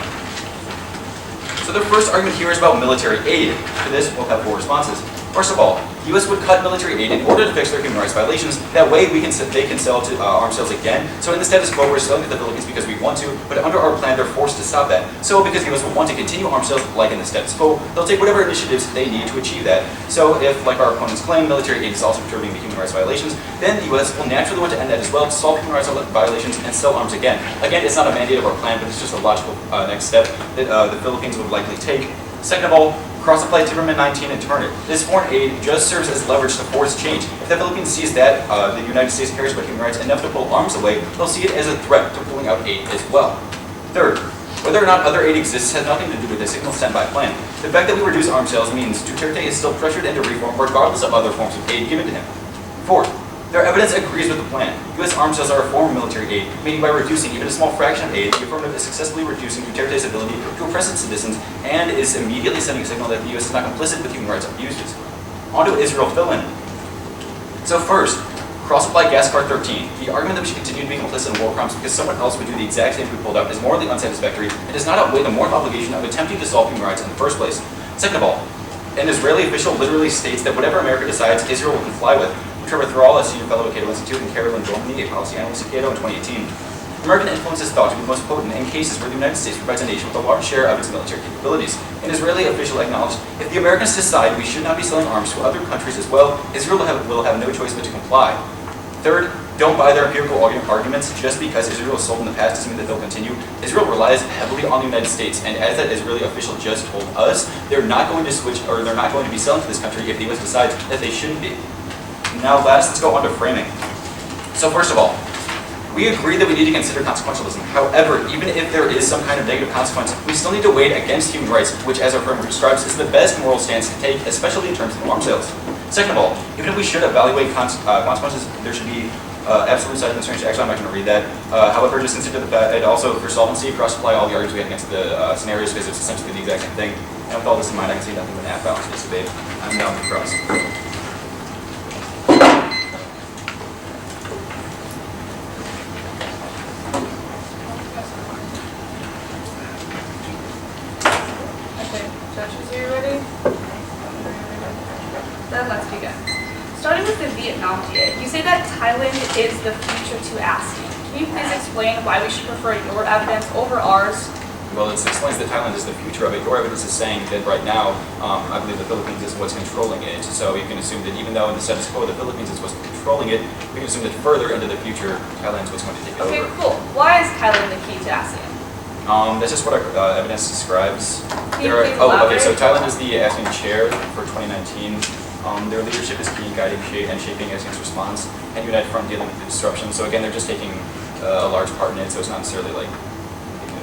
S4: So the first argument here is about military aid. To this, we'll have 4 responses. First of all, The U.S. would cut military aid in order to fix their human rights violations. That way they can sell to arms sales again. So in the status quo, we're selling to the Philippines because we want to, but under our plan, they're forced to stop that. So because the U.S. will want to continue arms sales like in the status quo, they'll take whatever initiatives they need to achieve that. So if, like our opponents claim, military aid is also contributing to human rights violations, then the U.S. will naturally want to end that as well, to solve human rights violations and sell arms again. Again, it's not a mandate of our plan, but it's just a logical next step that the Philippines would likely take. Second of all, cross-apply Timberman 19 and turn it. This foreign aid just serves as leverage to force change. If the Philippines sees that the United States cares about human rights enough to pull arms away, they'll see it as a threat to pulling out aid as well. Third, whether or not other aid exists has nothing to do with the signal sent by plan. The fact that we reduce arms sales means Duterte is still pressured into reform regardless of other forms of aid given to him. Fourth, their evidence agrees with the plan. U.S. arms sales are a form of military aid, meaning by reducing even a small fraction of aid, the affirmative is successfully reducing Duterte's ability to oppress its citizens and is immediately sending a signal that the U.S. is not complicit with human rights abuses. On to Israel fill-in. So first, cross-apply gas card 13. The argument that we should continue to be complicit in war crimes because someone else would do the exact same we pulled out is morally unsatisfactory and does not outweigh the moral obligation of attempting to solve human rights in the first place. Second of all, an Israeli official literally states that whatever America decides, Israel will comply with. Trevor Thrall, a senior fellow at Cato Institute, and Carolyn Dormany, a policy analyst at Cato in 2018. American influence is thought to be most potent in cases where the United States provides a nation with a large share of its military capabilities. An Israeli official acknowledged, if the Americans decide we should not be selling arms to other countries as well, Israel will have no choice but to comply. Third, don't buy their empirical arguments. Just because Israel has sold in the past doesn't mean that they'll continue. Israel relies heavily on the United States, and as that Israeli official just told us, they're not going to switch, or they're not going to be selling to this country if the U.S. decides that they shouldn't be. Now last, let's go on to framing. So first of all, we agree that we need to consider consequentialism. However, even if there is some kind of negative consequence, we still need to weigh it against human rights, which as our framework describes is the best moral stance to take, especially in terms of arms sales. Second of all, even if we should evaluate consequences, there should be absolute side constraints. Actually, I'm not going to read that. However, just consider the fact that also for solvency, cross-apply all the arguments we had against the scenarios because it's essentially the exact same thing. And with all this in mind, I can see nothing but an half-balance in this debate. I'm down with cross.
S3: Then let's begin. Starting with the Vietnam DA, you say that Thailand is the future to ASEAN. Can you please explain why we should prefer your evidence over ours?
S4: Well, it explains that Thailand is the future of it. Your evidence is saying that right now, I believe the Philippines is what's controlling it. So you can assume that even though in the status quo the Philippines is what's controlling it, we can assume that further into the future, Thailand is what's going to take it over.
S3: Okay, cool. Why is Thailand the key to ASEAN?
S4: That's just what our evidence describes.
S3: Can you please elaborate?
S4: Okay, so Thailand is the ASEAN chair for 2019. Their leadership is key in guiding and shaping ASEAN's response and United Front dealing with the disruption. So again, they're just taking a large part in it, so it's not necessarily like...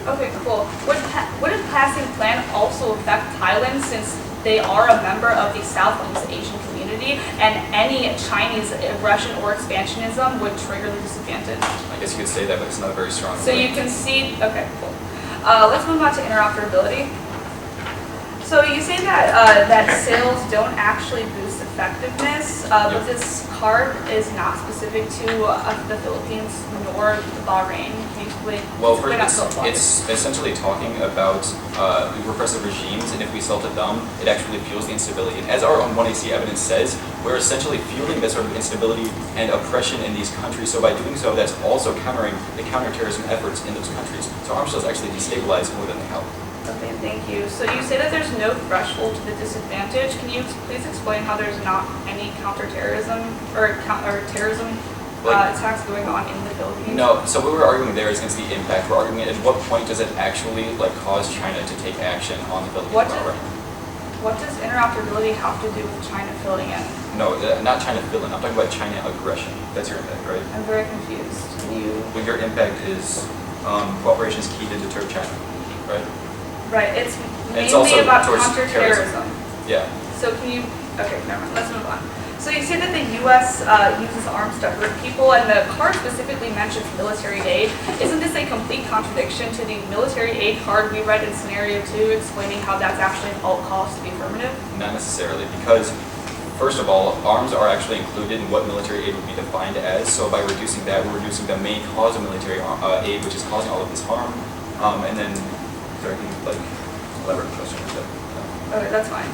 S3: Okay, cool. Would a passing plan also affect Thailand since they are a member of the Southeast Asian community and any Chinese aggression or expansionism would trigger the disadvantage?
S4: I guess you could say that, but it's not a very strong
S3: So
S4: point.
S3: you can see, okay, cool. Let's move on to interoperability. So you say that that sales don't actually boost effectiveness, but this card is not specific to the Philippines nor the Bahrain.
S4: Well, it's essentially talking about repressive regimes, and if we sell to them, it actually fuels the instability. And as our own 1AC evidence says, we're essentially fueling that sort of instability and oppression in these countries. So by doing so, that's also countering the counter-terrorism efforts in those countries. So arms sales actually destabilize more than they help.
S3: Okay, thank you. So you say that there's no threshold to the disadvantage. Can you please explain how there's not any counter-terrorism or terrorism attacks going on in the Philippines?
S4: No, so what we're arguing there is against the impact. We're arguing at what point does it actually cause China to take action on the Philippines?
S3: What does interoperability have to do with China filling in?
S4: No, not China filling. I'm talking about China aggression. That's your impact, right?
S3: I'm very confused.
S4: Well, your impact is cooperation is key to deter China, right?
S3: Right, it's mainly
S4: also
S3: about
S4: towards
S3: counter-terrorism.
S4: Yeah.
S3: So can you, okay, never mind, let's move on. So you say that the U.S. uses arms to hurt people, and the card specifically mentions military aid. Isn't this a complete contradiction to the military aid card we read in Scenario 2, explaining how that's actually an alt cost to be affirmative?
S4: Not necessarily, because first of all, arms are actually included in what military aid would be defined as. So by reducing that, we're reducing the main cause of military aid, which is causing all of this harm. And then, sorry, can you elaborate the question?
S3: Okay, that's fine.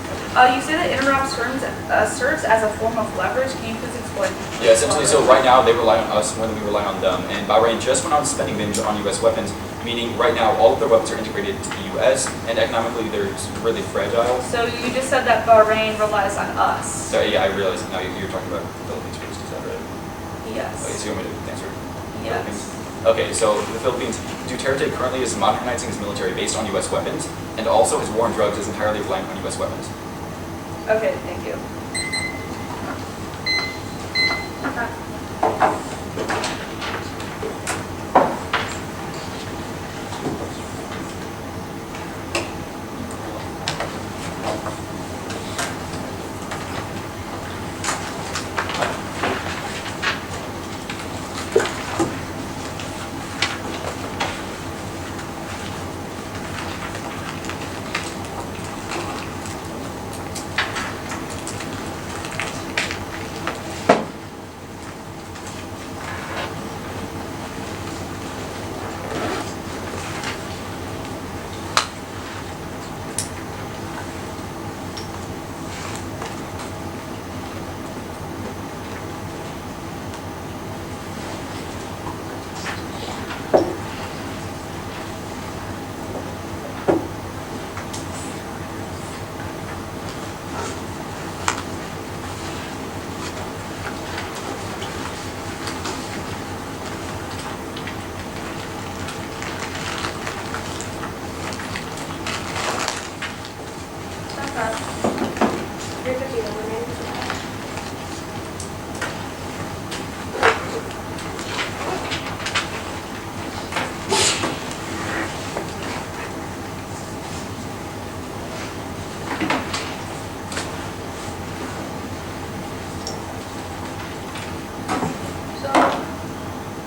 S3: You say that interop serves as a form of leverage. Can you please explain?
S4: Yeah, essentially, so right now they rely on us more than we rely on them. And Bahrain just went on a spending binge on U.S. weapons, meaning right now all of their weapons are integrated to the U.S. and economically they're really fragile.
S3: So you just said that Bahrain relies on us.
S4: So yeah, I realize now you're talking about the Philippines first, is that right?
S3: Yes.
S4: Okay, so you want me to answer?
S3: Yes.
S4: Philippines? Okay, so the Philippines, Duterte currently is modernizing his military based on U.S. weapons, and also his war on drugs is entirely reliant on U.S. weapons.
S3: Okay, thank you.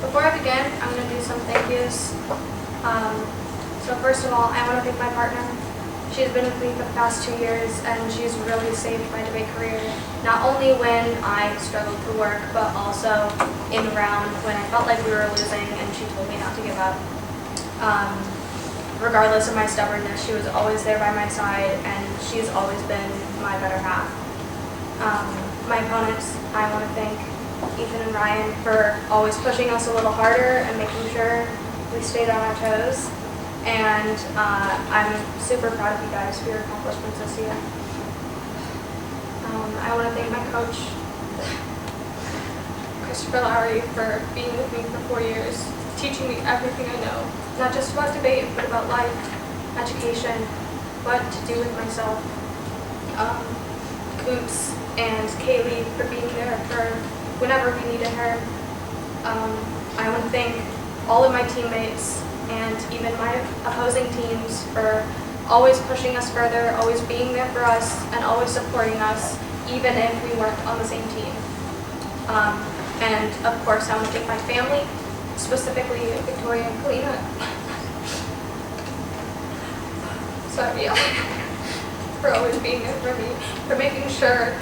S2: Before I begin, I'm going to do some thank yous. So first of all, I want to thank my partner. She's been with me for the past 2 years, and she's really saved my debate career. Not only when I struggled to work, but also in the round when I felt like we were losing, and she told me not to give up. Regardless of my stubbornness, she was always there by my side, and she's always been my better half. My opponents, I want to thank Ethan and Ryan for always pushing us a little harder and making sure we stayed on our toes. And I'm super proud of you guys for your accomplishments this year. I want to thank my coach, Christopher Lowry, for being with me for 4 years, teaching me everything I know, not just about debate, but about life, education, what to do with myself. Coops and Kaylee for being there for whenever we needed her. I want to thank all of my teammates and even my opposing teams for always pushing us further, always being there for us, and always supporting us, even if we weren't on the same team. And of course, I want to thank my family, specifically Victoria and Kalina. Sorry, for always being there for me, for making sure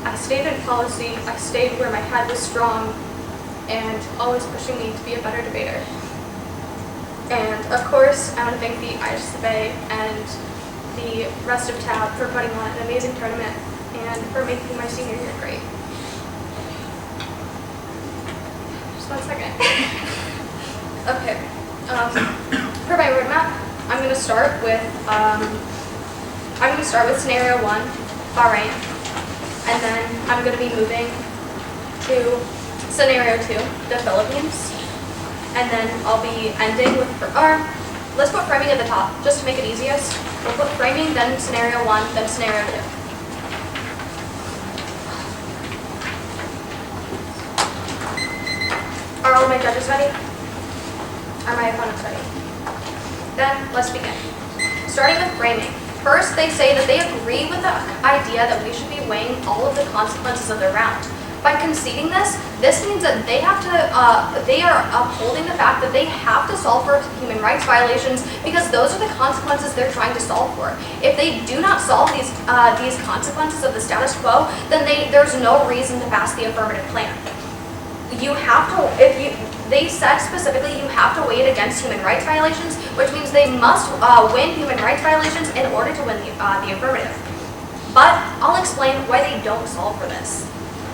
S2: I stayed in policy, I stayed where my head was strong, and always pushing me to be a better debater. And of course, I want to thank the IHSFA and the rest of TAB for putting on an amazing tournament and for making my senior year great. Just 1 second. Okay. For my roadmap, I'm going to start with scenario 1, Bahrain, and then I'm going to be moving to scenario 2, the Philippines, and then I'll be ending with, let's put framing at the top, just to make it easiest. We'll put framing, then scenario 1, then scenario 2. Are all my judges ready? Are my opponents ready? Then, let's begin. Starting with framing. First, they say that they agree with the idea that we should be weighing all of the consequences of the round. By conceding this means that they have to, they are upholding the fact that they have to solve for human rights violations because those are the consequences they're trying to solve for. If they do not solve these consequences of the status quo, then there's no reason to pass the affirmative plan. You have to, they said specifically you have to weigh it against human rights violations, which means they must win human rights violations in order to win the affirmative. But I'll explain why they don't solve for this.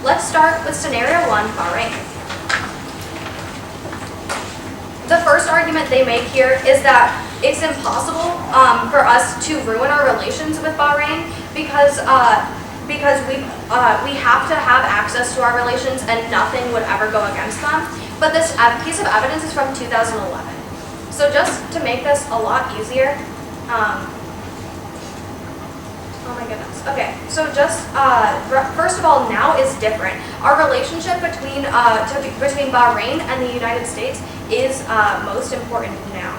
S2: Let's start with scenario 1, Bahrain. The first argument they make here is that it's impossible for us to ruin our relations with Bahrain because we have to have access to our relations and nothing would ever go against them. But this piece of evidence is from 2011. So just to make this a lot easier, oh my goodness. Okay, so just first of all, now is different. Our relationship between Bahrain and the United States is most important now.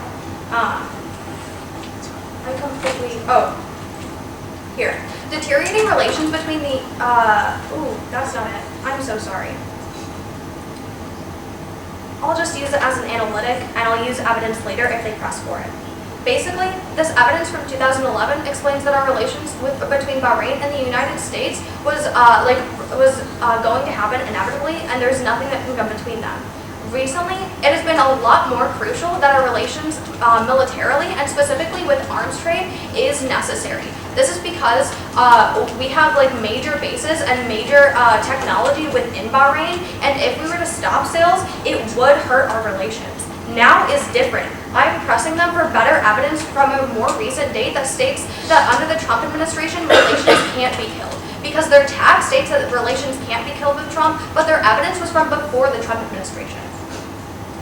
S2: Here. Deteriorating relations between the, that's not it. I'm so sorry. I'll just use it as an analytic, and I'll use evidence later if they press for it. Basically, this evidence from 2011 explains that our relations between Bahrain and the United States was going to happen inevitably, and there's nothing that can come between them. Recently, it has been a lot more crucial that our relations militarily and specifically with arms trade is necessary. This is because we have major bases and major technology within Bahrain, and if we were to stop sales, it would hurt our relations. Now is different. I'm pressing them for better evidence from a more recent date that states that under the Trump administration, relations can't be killed. Because their tag states that relations can't be killed with Trump, but their evidence was from before the Trump administration.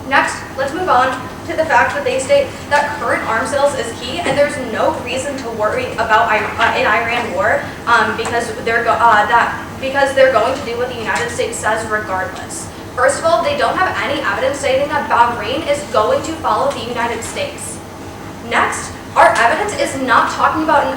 S2: Next, let's move on to the fact that they state that current arms sales is key, and there's no reason to worry about an Iran war because they're going to do what the United States says regardless. First of all, they don't have any evidence stating that Bahrain is going to follow the United States. Next, our evidence is not talking about an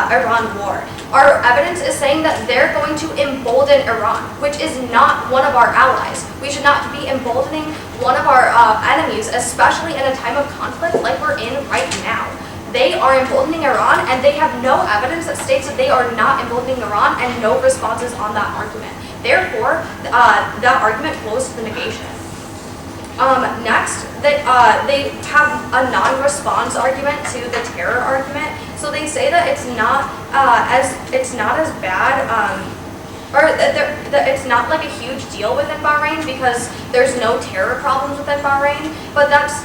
S2: Iran war. Our evidence is saying that they're going to embolden Iran, which is not one of our allies. We should not be emboldening one of our enemies, especially in a time of conflict like we're in right now. They are emboldening Iran, and they have no evidence that states that they are not emboldening Iran, and no responses on that argument. Therefore, that argument flows to the negation. Next, they have a non-response argument to the terror argument. So they say that it's not as bad, or that it's not like a huge deal within Bahrain because there's no terror problems within Bahrain. But that's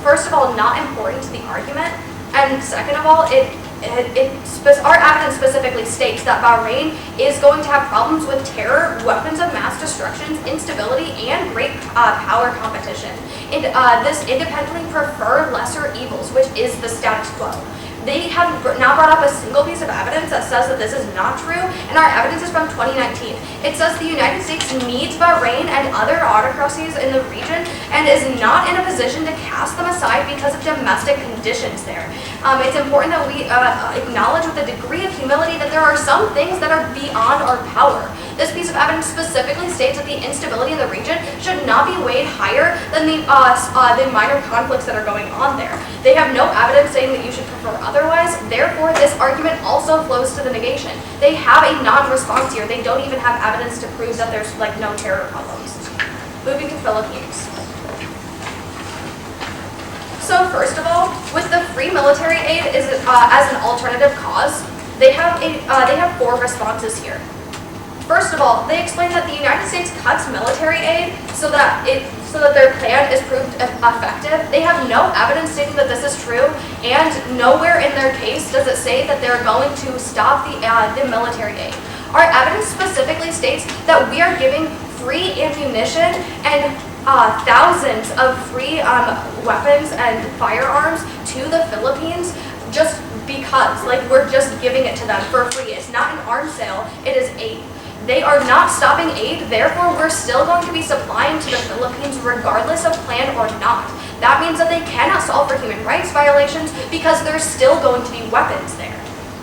S2: first of all not important to the argument, and second of all, our evidence specifically states that Bahrain is going to have problems with terror, weapons of mass destruction, instability, and great power competition. And this independently prefer lesser evils, which is the status quo. They have not brought up a single piece of evidence that says that this is not true, and our evidence is from 2019. It says the United States needs Bahrain and other autocracies in the region and is not in a position to cast them aside because of domestic conditions there. It's important that we acknowledge with a degree of humility that there are some things that are beyond our power. This piece of evidence specifically states that the instability in the region should not be weighed higher than the minor conflicts that are going on there. They have no evidence saying that you should prefer otherwise, therefore this argument also flows to the negation. They have a non-response here. They don't even have evidence to prove that there's no terror problems. Moving to Philippines. So first of all, with the free military aid as an alternative cause, they have 4 responses here. First of all, they explain that the United States cuts military aid so that their plan is proved effective. They have no evidence stating that this is true, and nowhere in their case does it say that they're going to stop the military aid. Our evidence specifically states that we are giving free ammunition and thousands of free weapons and firearms to the Philippines just because, we're just giving it to them for free. It's not an arms sale, it is aid. They are not stopping aid, therefore we're still going to be supplying to the Philippines regardless of plan or not. That means that they cannot solve for human rights violations because there's still going to be weapons there.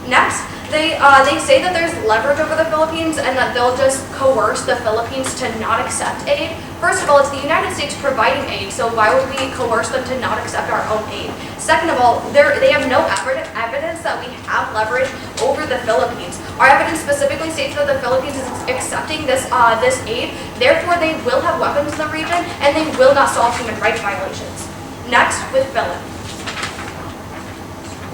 S2: Next, they say that there's leverage over the Philippines and that they'll just coerce the Philippines to not accept aid. First of all, it's the United States providing aid, so why would we coerce them to not accept our own aid? Second of all, they have no evidence that we have leverage over the Philippines. Our evidence specifically states that the Philippines is accepting this aid, therefore they will have weapons in the region, and they will not solve human rights violations. Next, with fill-in.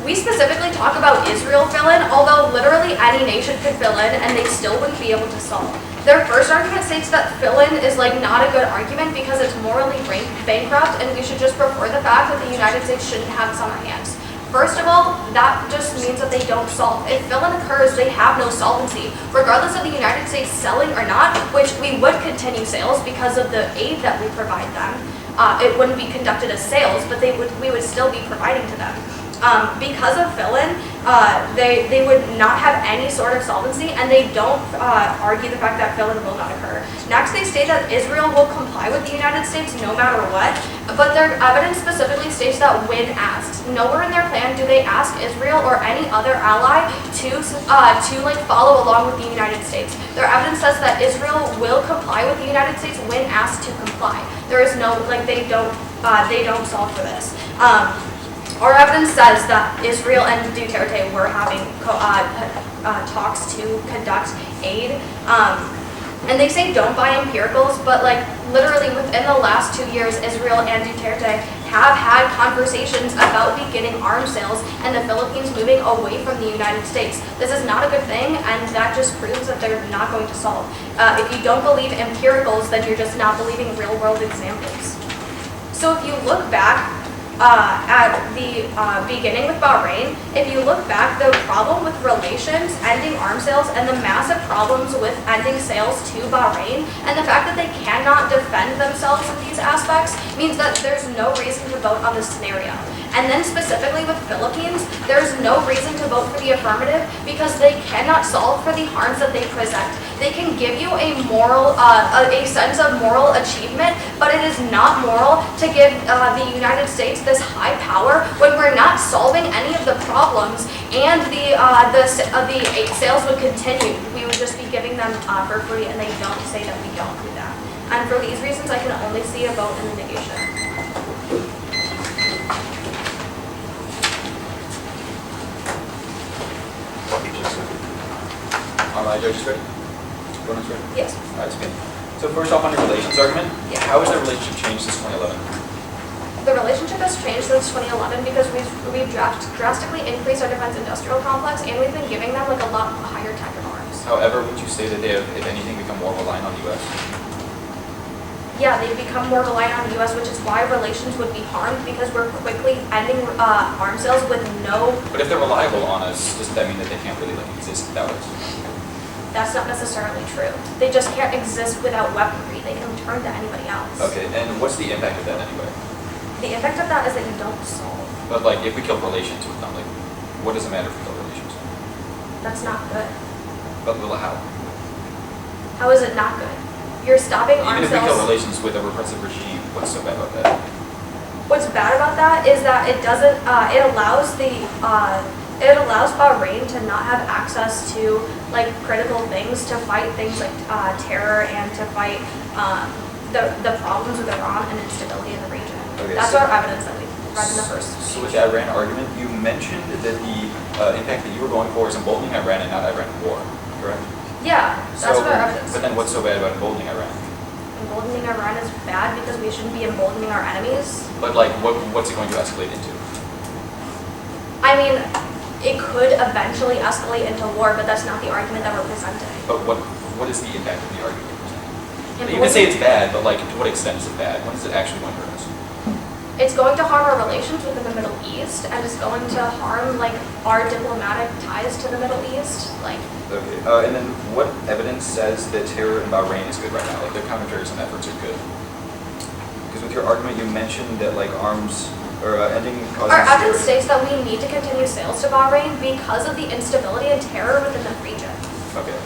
S2: We specifically talk about Israel fill-in, although literally any nation could fill in and they still wouldn't be able to solve. Their first argument states that fill-in is not a good argument because it's morally bankrupt and we should just prefer the fact that the United States shouldn't have this on our hands. First of all, that just means that they don't solve. If fill-in occurs, they have no solvency. Regardless of the United States selling or not, which we would continue sales because of the aid that we provide them, it wouldn't be conducted as sales, but we would still be providing to them. Because of fill-in, they would not have any sort of solvency, and they don't argue the fact that fill-in will not occur. Next, they state that Israel will comply with the United States no matter what, but their evidence specifically states that when asked. Nowhere in their plan do they ask Israel or any other ally to follow along with the United States. Their evidence says that Israel will comply with the United States when asked to comply. There is no they don't solve for this. Our evidence says that Israel and Duterte were having talks to conduct aid, and they say don't buy empiricals, but literally within the last 2 years, Israel and Duterte have had conversations about beginning arms sales and the Philippines moving away from the United States. This is not a good thing, and that just proves that they're not going to solve. If you don't believe empiricals, then you're just not believing real-world examples. So if you look back at the beginning with Bahrain, if you look back, the problem with relations, ending arms sales, and the massive problems with ending sales to Bahrain, and the fact that they cannot defend themselves in these aspects, means that there's no reason to vote on this scenario. And then specifically with Philippines, there's no reason to vote for the affirmative because they cannot solve for the harms that they present. They can give you a sense of moral achievement, but it is not moral to give the United States this high power when we're not solving any of the problems, and the sales would continue. We would just be giving them for free, and they don't say that we don't do that. And for these reasons, I can only see a vote in the negation.
S4: Judges ready? Opponents ready?
S2: Yes.
S4: All right, spin. So first off, on your relations argument,
S2: Yeah.
S4: how has the relationship changed since 2011?
S2: The relationship has changed since 2011 because we've drastically increased our defense industrial complex, and we've been giving them a lot higher tech of arms.
S4: However, would you say that they have, if anything, become more reliant on the U.S.?
S2: Yeah, they've become more reliant on the U.S., which is why relations would be harmed because we're quickly ending arms sales with no.
S4: But if they're reliable on us, doesn't that mean that they can't really exist without us?
S2: That's not necessarily true. They just can't exist without weaponry. They can turn to anybody else.
S4: Okay, and what's the impact of that anyway?
S2: The impact of that is that you don't solve.
S4: But if we kill relations with them, what does it matter if we kill relations?
S2: That's not good.
S4: But how?
S2: How is it not good? You're stopping
S4: Even
S2: arms
S4: if we kill
S2: sales.
S4: relations with a repressive regime, what's so bad about that?
S2: What's bad about that is that it doesn't. It allows Bahrain to not have access to critical things to fight things like terror and to fight the problems with Iran and instability in the region.
S4: Okay,
S2: That's
S4: so-
S2: our evidence that we read in the first.
S4: So with the Iran argument, you mentioned that the impact that you were going for is emboldening Iran and not Iran war, correct?
S2: Yeah, that's what our evidence.
S4: But then what's so bad about emboldening Iran?
S2: Emboldening Iran is bad because we shouldn't be emboldening our enemies.
S4: But what's it going to escalate into?
S2: I mean, it could eventually escalate into war, but that's not the argument that we're presenting.
S4: But what is the impact of the argument you're presenting? You can say it's bad, but to what extent is it bad? When is it actually going to hurt us?
S2: It's going to harm our relations within the Middle East, and it's going to harm our diplomatic ties to the Middle East.
S4: Okay, and then what evidence says that terror in Bahrain is good right now? Their counter-terrorism efforts are good? Because with your argument, you mentioned that arms or ending causing.
S2: Our evidence states that we need to continue sales to Bahrain because of the instability and terror within the region.
S4: Okay.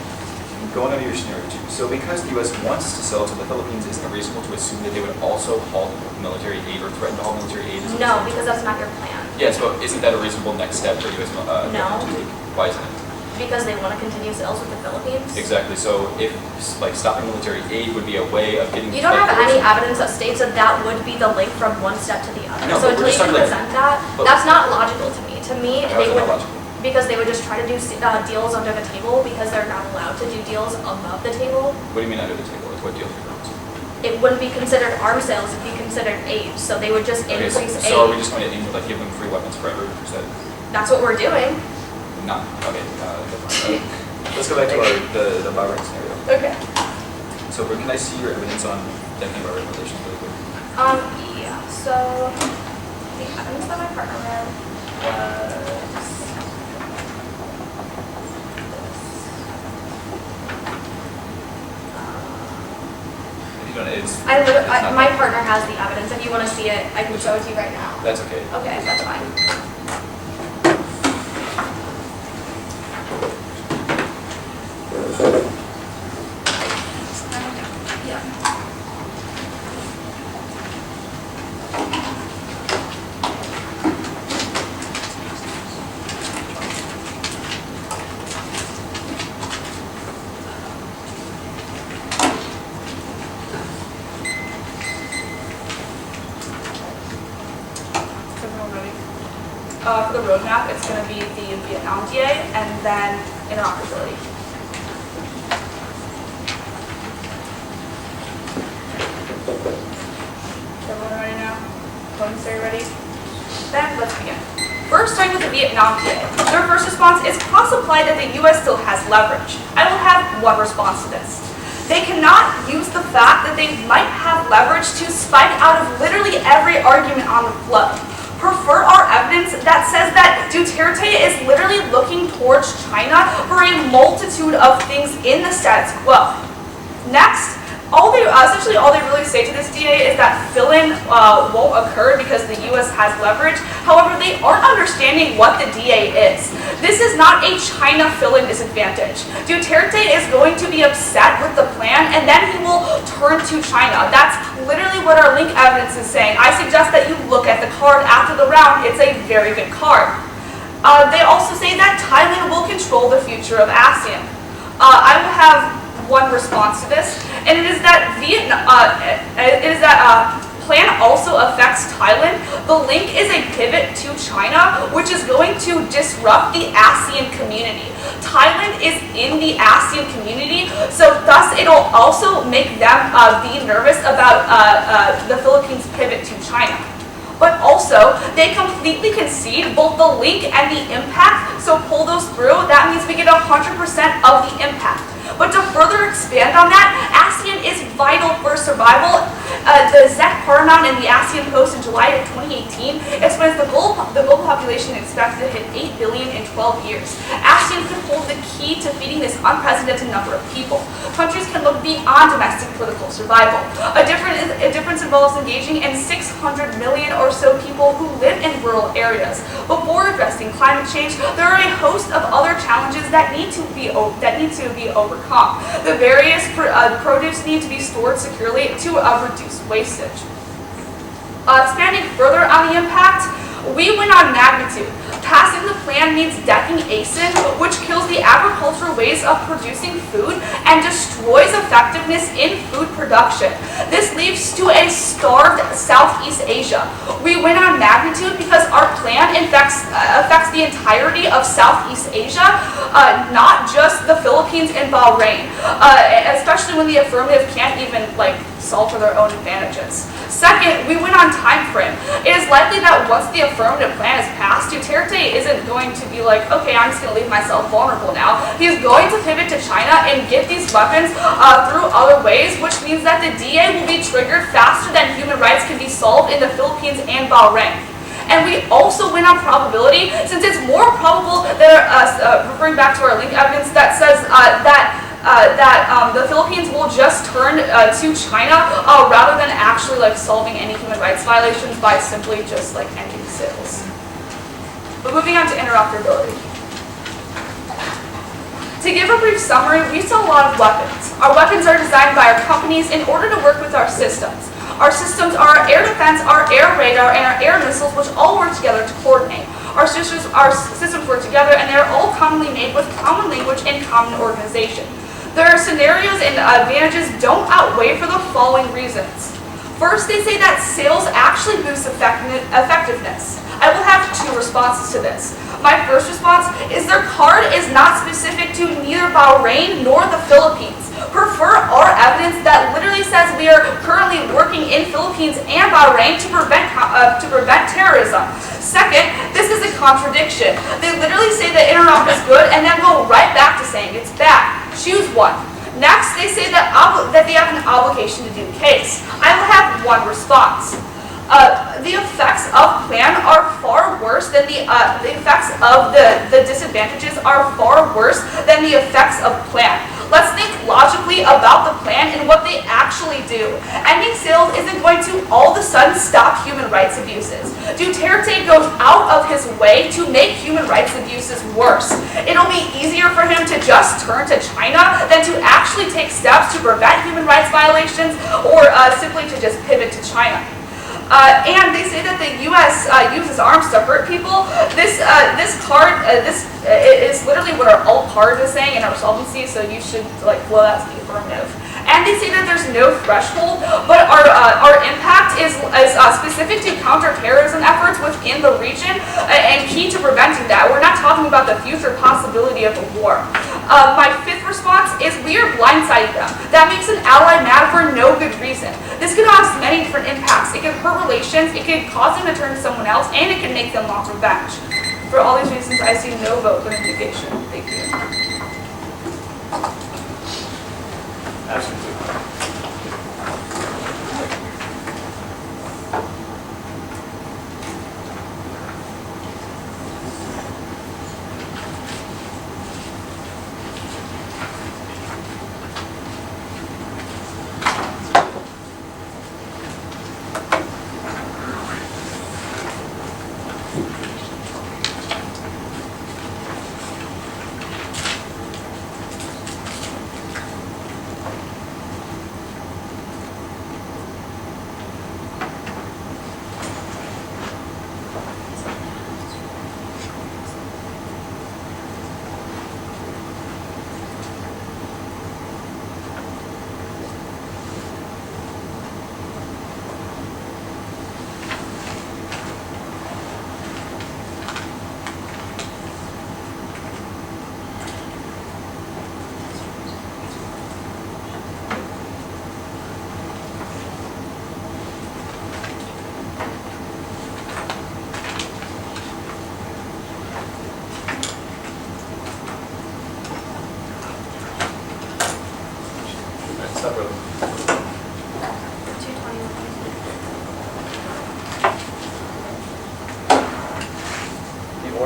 S4: Going on to your scenario 2. So because the U.S. wants to sell to the Philippines, isn't it reasonable to assume that they would also halt military aid or threaten to halt military aid?
S2: No, because that's not your plan.
S4: Yes, but isn't that a reasonable next step for U.S.
S2: No.
S4: to take? Why isn't it?
S2: because they want to continue sales with the Philippines?
S4: Exactly. So if like stopping military aid would be a way of getting.
S2: You don't have any evidence that states that that would be the link from one step to the other.
S4: No,
S2: So
S4: but we're
S2: until you
S4: just talking like-
S2: present that,
S4: but-
S2: that's not logical to me. To me,
S4: How
S2: they
S4: is it
S2: would,
S4: not logical?
S2: because they would just try to do deals under the table because they're not allowed to do deals above the table.
S4: What do you mean under the table? Like what deal?
S2: It wouldn't be considered arms sales, it'd be considered aid. So they would just
S4: Okay,
S2: increase aid.
S4: so are we just going to aim to like give them free weapons forever? Is that
S2: That's what we're doing.
S4: not okay?
S1: Let's go back to the Bahrain scenario.
S3: Okay.
S4: So, but can I see your evidence on definitely Bahrain relations really quick?
S2: Yeah, so the evidence that my partner read was
S4: You know, it's not-
S2: my partner has the evidence. If you want to see it, I can show it to you right now.
S4: That's okay.
S2: Okay, that's fine. Yeah.
S3: For the roadmap, it's going to be the Vietnam DA and then interoperability. Is everyone ready now? Opponents, are you ready? Then let's begin. First, starting with the Vietnam DA. Their first response is cross-apply that the U.S. still has leverage. I will have one response to this. They cannot use the fact that they might have leverage to spike out of literally every argument on the flow. Prefer our evidence that says that Duterte is literally looking towards China for a multitude of things in the status quo. Next, essentially all they really say to this DA is that fill-in won't occur because the U.S. has leverage. However, they aren't understanding what the DA is. This is not a China fill-in disadvantage. Duterte is going to be upset with the plan and then he will turn to China. That's literally what our link evidence is saying. I suggest that you look at the card after the round. It's a very good card. They also say that Thailand will control the future of ASEAN. I will have one response to this, and it is that plan also affects Thailand. The link is a pivot to China, which is going to disrupt the ASEAN community. Thailand is in the ASEAN community, so thus it'll also make them be nervous about the Philippines' pivot to China. But also, they completely concede both the link and the impact, so pull those through. That means we get 100% of the impact. But to further expand on that, ASEAN is vital for survival. The Zek Parman in the ASEAN Post in July of 2018 explains the global population is expected to hit 8 billion in 12 years. ASEAN could hold the key to feeding this unprecedented number of people. Countries can look beyond domestic political survival. A difference involves engaging in 600 million or so people who live in rural areas. Before addressing climate change, there are a host of other challenges that need to be overcome. The various produce need to be stored securely to reduce wastage. Expanding further on the impact, we win on magnitude. Passing the plan means decking ASIN, which kills the agricultural ways of producing food and destroys effectiveness in food production. This leads to a starved Southeast Asia. We win on magnitude because our plan affects the entirety of Southeast Asia, not just the Philippines and Bahrain, especially when the affirmative can't even solve for their own advantages. Second, we win on time frame. It is likely that once the affirmative plan is passed, Duterte isn't going to be like, okay, I'm just going to leave myself vulnerable now. He's going to pivot to China and get these weapons through other ways, which means that the DA will be triggered faster than human rights can be solved in the Philippines and Bahrain. And we also win on probability, since it's more probable that, referring back to our link evidence, that says that the Philippines will just turn to China rather than actually solving any human rights violations by simply just ending sales. But moving on to interoperability. To give a brief summary, we sell a lot of weapons. Our weapons are designed by our companies in order to work with our systems. Our systems are our air defense, our air radar, and our air missiles, which all work together to coordinate. our systems work together, and they are all commonly made with common language and common organization. Their scenarios and advantages don't outweigh for the following reasons. First, they say that sales actually boosts effectiveness. I will have two responses to this. My first response is their card is not specific to neither Bahrain nor the Philippines. Prefer our evidence that literally says we are currently working in Philippines and Bahrain to prevent terrorism. Second, this is a contradiction. They literally say that interop is good and then go right back to saying it's bad. Choose one. Next, they say that they have an obligation to do case. I will have one response. The effects of plan are far worse than the effects of the disadvantages are far worse than the effects of plan. Let's think logically about the plan and what they actually do. Ending sales isn't going to all of a sudden stop human rights abuses. Duterte goes out of his way to make human rights abuses worse. It'll be easier for him to just turn to China than to actually take steps to prevent human rights violations or simply to just pivot to China. And they say that the U.S. uses arms to hurt people. This is literally what our alt card is saying in our solvency, so you should blow that to the affirmative. And they say that there's no threshold, but our impact is specific to counter-terrorism efforts within the region and key to preventing that. We're not talking about the future possibility of a war. My fifth response is we are blindsiding them. That makes an ally mad for no good reason. This could have many different impacts. It could hurt relations, it could cause them to turn to someone else, and it can make them want revenge. For all these reasons, I see no vote for indication. Thank you.
S1: Absolutely.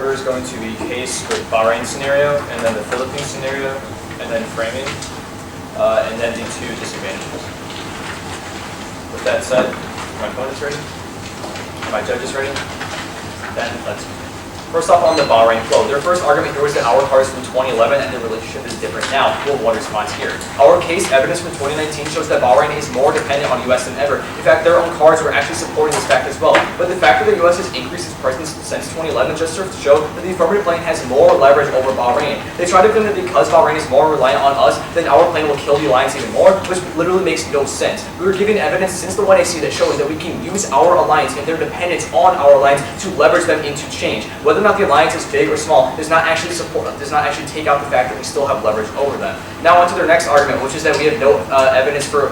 S1: Is going to be case with Bahrain scenario, and then the Philippine scenario, and then framing, and then the two disadvantages. With that said, are my opponents ready? Are my judges ready? Then let's. First off, on the Bahrain flow, their first argument here was that our car is from 2011 and the relationship is different now. Well, one response here. Our case evidence from 2019 shows that Bahrain is more dependent on U.S. than ever. In fact, their own cars were actually supporting this fact as well. But the fact that the U.S. has increased its presence since 2011 just serves to show that the affirmative plane has more leverage over Bahrain. They try to claim that because Bahrain is more reliant on us, then our plane will kill the alliance even more, which literally makes no sense. We were given evidence since the 1AC that shows that we can use our alliance and their dependence on our alliance to leverage them into change. Whether or not the alliance is big or small does not actually take out the fact that we still have leverage over them. Now on to their next argument, which is that we have no evidence for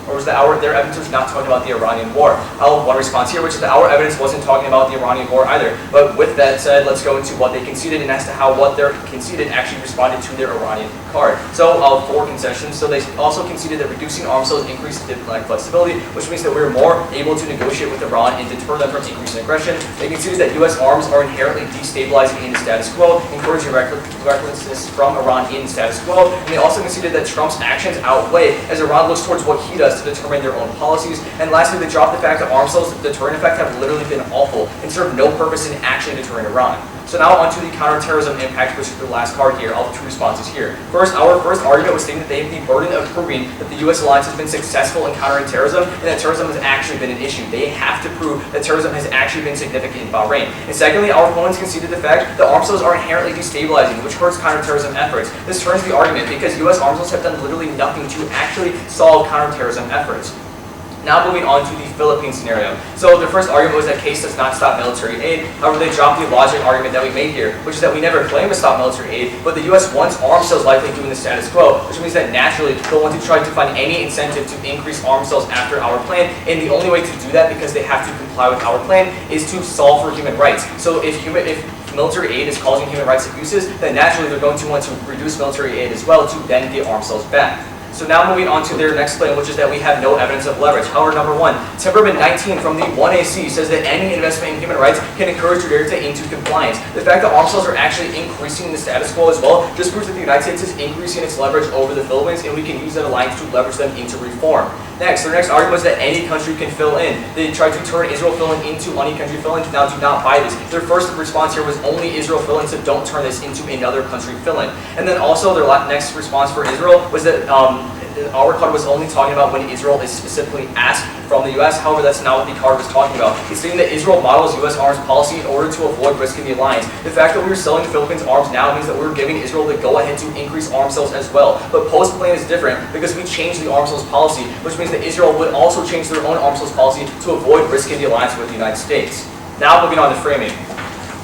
S1: or was that their evidence was not talking about the Iranian war. I'll have one response here, which is that our evidence wasn't talking about the Iranian war either. But with that said, let's go into what they conceded and as to how what they conceded actually responded to their Iranian card. So four concessions. So they also conceded that reducing arms sales increased diplomatic flexibility, which means that we're more able to negotiate with Iran and deter them from increasing aggression. They conceded that U.S. arms are inherently destabilizing in the status quo, encouraging recklessness from Iran in the status quo. And they also conceded that Trump's actions outweigh as Iran looks towards what he does to determine their own policies. And lastly, they dropped the fact that arms sales deterrent effect have literally been awful and serve no purpose in actually deterring Iran. So now on to the counterterrorism impact, which is the last card here. I'll have 2 responses here. First, our first argument was stating that they have the burden of proving that the U.S. alliance has been successful in countering terrorism and that terrorism has actually been an issue. They have to prove that terrorism has actually been significant in Bahrain. And secondly, our opponents conceded the fact that arms sales are inherently destabilizing, which hurts counterterrorism efforts. This turns the argument because U.S. arms sales have done literally nothing to actually solve counterterrorism efforts. Now moving on to the Philippine scenario. So the first argument was that case does not stop military aid. However, they dropped the logic argument that we made here, which is that we never claim to stop military aid, but the U.S. wants arms sales likely doing the status quo, which means that naturally they'll want to try to find any incentive to increase arms sales after our plan, and the only way to do that, because they have to comply with our plan, is to solve for human rights. So if military aid is causing human rights abuses, then naturally they're going to want to reduce military aid as well to then get arms sales back. So now moving on to their next claim, which is that we have no evidence of leverage. However, number 1, Temperament 19 from the 1AC says that any investment in human rights can encourage Duterte into compliance. The fact that arms sales are actually increasing the status quo as well just proves that the United States is increasing its leverage over the Philippines, and we can use that alliance to leverage them into reform. Next, their next argument was that any country can fill in. They tried to turn Israel fill-in into any country fill-in. Now do not buy this. Their first response here was only Israel fill-in, so don't turn this into another country fill-in. And then also their next response for Israel was that our card was only talking about when Israel is specifically asked from the U.S. However, that's not what the card was talking about. It's stating that Israel models U.S. arms policy in order to avoid risking the alliance. The fact that we were selling the Philippines arms now means that we're giving Israel the go-ahead to increase arms sales as well. But post-plan is different because we changed the arms sales policy, which means that Israel would also change their own arms sales policy to avoid risking the alliance with the United States. Now moving on to framing.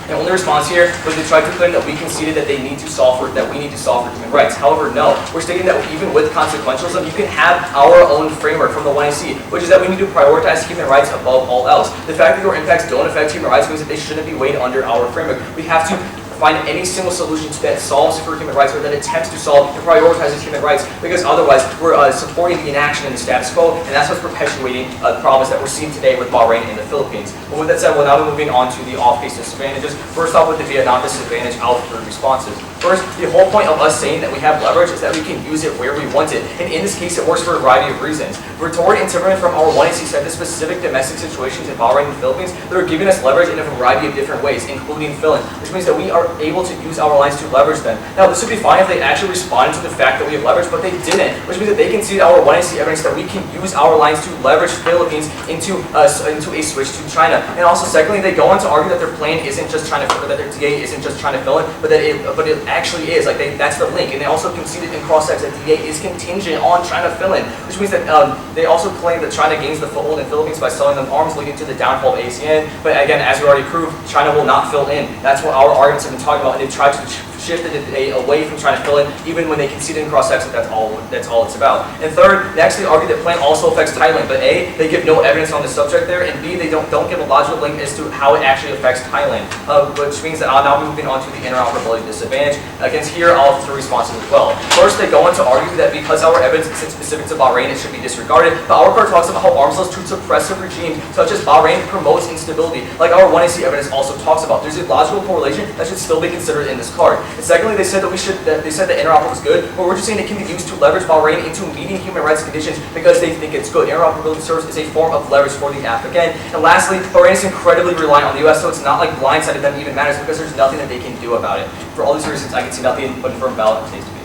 S1: The only response here was they tried to claim that we conceded that we need to solve for human rights. However, no. We're stating that even with consequentialism, you can have our own framework from the 1AC, which is that we need to prioritize human rights above all else. The fact that your impacts don't affect human rights means that they shouldn't be weighed under our framework. We have to find any single solution that solves for human rights or that attempts to solve and prioritizes human rights, because otherwise we're supporting the inaction and the status quo, and that's what's perpetuating the problems that we're seeing today with Bahrain and the Philippines. But with that said, we'll now be moving on to the off-base disadvantages. First off, with the Vietnam disadvantage, I'll have 3 responses. First, the whole point of us saying that we have leverage is that we can use it where we want it, and in this case it works for a variety of reasons. Retort and Timmerman from our 1AC said the specific domestic situations in Bahrain and the Philippines, they're giving us leverage in a variety of different ways, including fill-in, which means that we are able to use our alliance to leverage them. Now, this would be fine if they actually responded to the fact that we have leverage, but they didn't, which means that they conceded our 1AC evidence that we can use our alliance to leverage Philippines into a switch to China. And also, secondly, they go on to argue that their plan isn't just trying to, that their DA isn't just trying to fill in, but it actually is. Like that's the link. And they also conceded in cross-sects that DA is contingent on trying to fill in, which means that they also claim that China gains the foothold in the Philippines by selling them arms, leading to the downfall of ASEAN. But again, as we already proved, China will not fill in. That's what our arguments have been talking about, and they've tried to shifted it away from trying to fill in, even when they conceded in cross-sects that that's all it's about. And third, they actually argue that plan also affects Thailand, but A, they give no evidence on the subject there, and B, they don't give a logical link as to how it actually affects Thailand, which means that I'll now be moving on to the interoperability disadvantage. Against here, I'll have 3 responses as well. First, they go on to argue that because our evidence isn't specific to Bahrain, it should be disregarded, but our card talks about how arms sales to suppressive regimes such as Bahrain promotes instability, like our 1AC evidence also talks about. There's a logical correlation that should still be considered in this card. And secondly, they said that interoperability was good, but we're just saying it can be used to leverage Bahrain into meeting human rights conditions because they think it's good. Interoperability serves as a form of leverage for the African. And lastly, Bahrain is incredibly reliant on the U.S., so it's not like blindsided them even matters because there's nothing that they can do about it. For all these reasons, I can see nothing but for ballot states to be.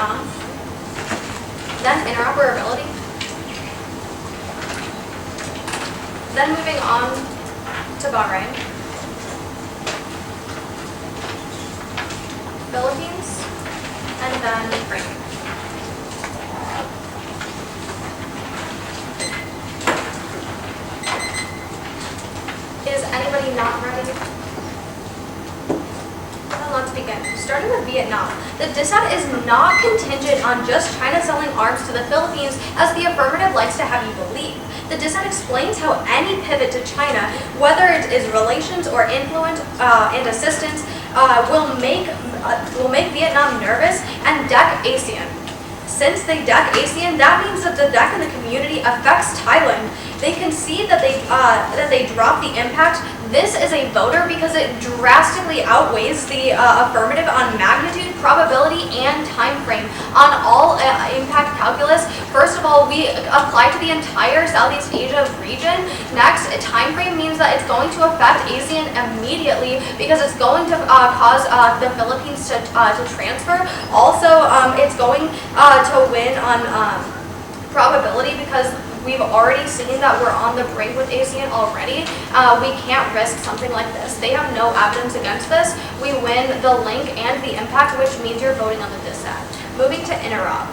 S2: Vietnam. Then interoperability. Then moving on to Bahrain. Philippines, and then Ukraine. Is anybody not ready? Then let's begin. Starting with Vietnam. The dissent is not contingent on just China selling arms to the Philippines, as the affirmative likes to have you believe. The dissent explains how any pivot to China, whether it is relations or influence and assistance, will make Vietnam nervous and deck ASEAN. Since they deck ASEAN, that means that the deck in the community affects Thailand. They concede that they drop the impact. This is a voter because it drastically outweighs the affirmative on magnitude, probability, and time frame. On all impact calculus, first of all, we apply to the entire Southeast Asia region. Next, time frame means that it's going to affect ASEAN immediately because it's going to cause the Philippines to transfer. Also, it's going to win on probability because we've already seen that we're on the brink with ASEAN already. We can't risk something like this. They have no evidence against this. We win the link and the impact, which means you're voting on the dissent. Moving to interop.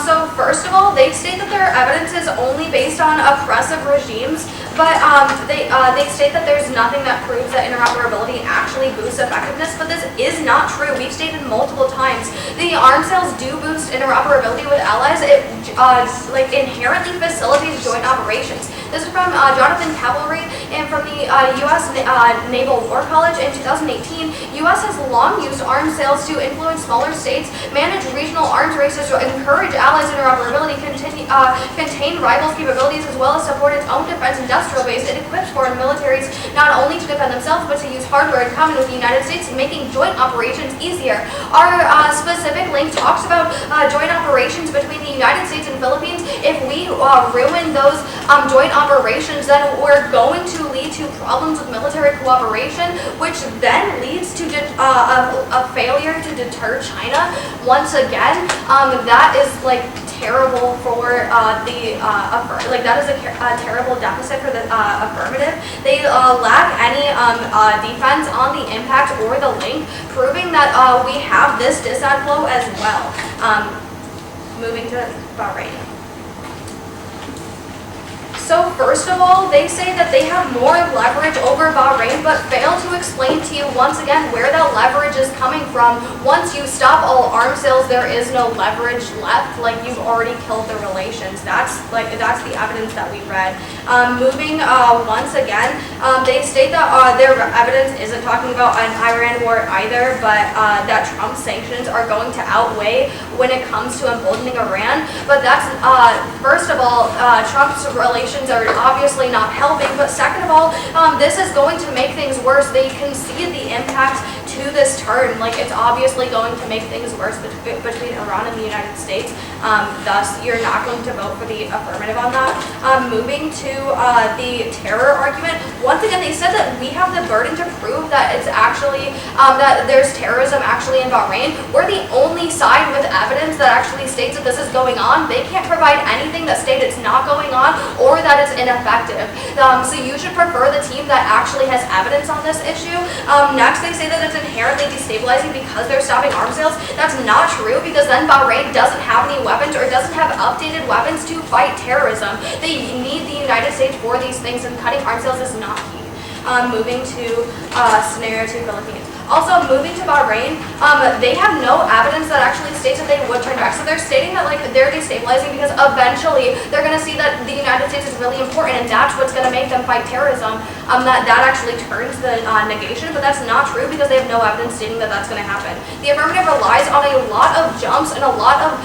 S2: So first of all, they state that their evidence is only based on oppressive regimes, but they state that there's nothing that proves that interoperability actually boosts effectiveness, but this is not true. We've stated multiple times. The arms sales do boost interoperability with allies. It inherently facilitates joint operations. This is from Donovan Cavalry and from the U.S. Naval War College in 2018. U.S. has long used arms sales to influence smaller states, manage regional arms races, to encourage allies interoperability, contain rivals' capabilities, as well as support its own defense industrial base. It equips foreign militaries not only to defend themselves, but to use hardware in common with the United States, making joint operations easier. Our specific link talks about joint operations between the United States and Philippines. If we ruin those joint operations, then we're going to lead to problems with military cooperation, which then leads to a failure to deter China. Once again, that is terrible for that is a terrible deficit for the affirmative. They lack any defense on the impact or the link, proving that we have this dissent flow as well. Moving to Bahrain. So first of all, they say that they have more leverage over Bahrain, but fail to explain to you once again where that leverage is coming from. Once you stop all arms sales, there is no leverage left. You've already killed the relations. That's the evidence that we read. Moving once again, they state that their evidence isn't talking about an Iran war either, but that Trump's sanctions are going to outweigh when it comes to emboldening Iran. But that's first of all, Trump's relations are obviously not helping, but second of all, this is going to make things worse. They concede the impact to this turn. It's obviously going to make things worse between Iran and the United States. Thus, you're not going to vote for the affirmative on that. Moving to the terror argument, once again, they said that we have the burden to prove that it's actually, that there's terrorism actually in Bahrain. We're the only side with evidence that actually states that this is going on. They can't provide anything that states it's not going on or that it's ineffective. So you should prefer the team that actually has evidence on this issue. Next, they say that it's inherently destabilizing because they're stopping arms sales. That's not true, because then Bahrain doesn't have any weapons or doesn't have updated weapons to fight terrorism. They need the United States for these things, and cutting arms sales is not key. Moving to Scenario 2 Philippines. Also, moving to Bahrain, they have no evidence that actually states that they would turn back. So they're stating that they're destabilizing because eventually they're going to see that the United States is really important, and that's what's going to make them fight terrorism. That actually turns the negation, but that's not true because they have no evidence stating that that's going to happen. The affirmative relies on a lot of jumps and a lot of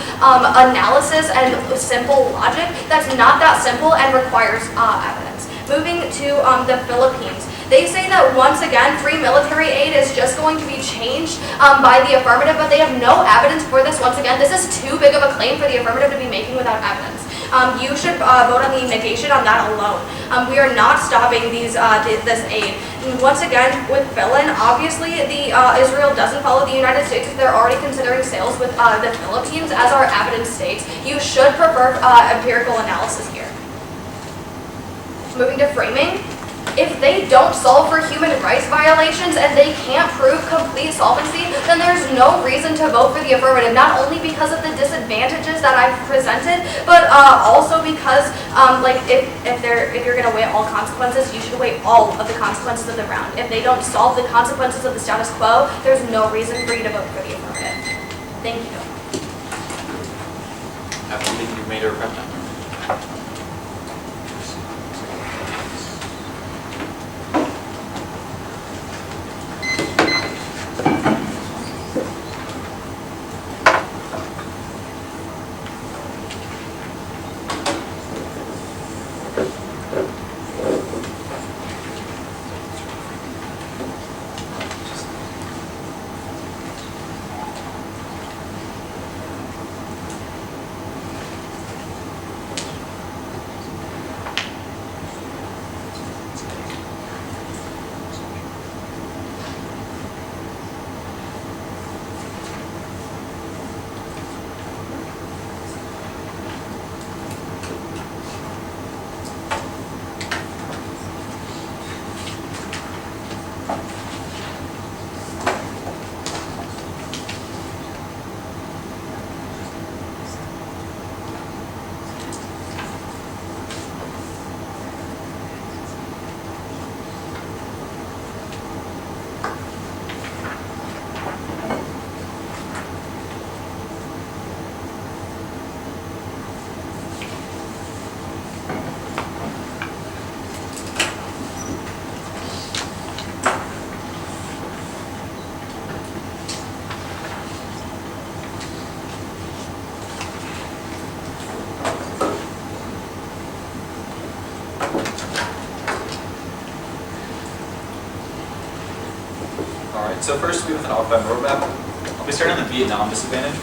S2: analysis and simple logic that's not that simple and requires evidence. Moving to the Philippines. They say that once again, free military aid is just going to be changed by the affirmative, but they have no evidence for this. Once again, this is too big of a claim for the affirmative to be making without evidence. you should vote on the negation on that alone. We are not stopping this aid. And once again, with Finland, obviously Israel doesn't follow the United States if they're already considering sales with the Philippines as our evidence states. You should prefer empirical analysis here. Moving to framing. If they don't solve for human rights violations and they can't prove complete solvency, then there's no reason to vote for the affirmative, not only because of the disadvantages that I've presented, but also because if you're going to weigh all consequences, you should weigh all of the consequences of the round. If they don't solve the consequences of the status quo, there's no reason for you to vote for the affirmative. Thank you.
S4: I believe you've made a recommendation. So first, we have an outbound roadmap. I'll be starting on the Vietnam disadvantage,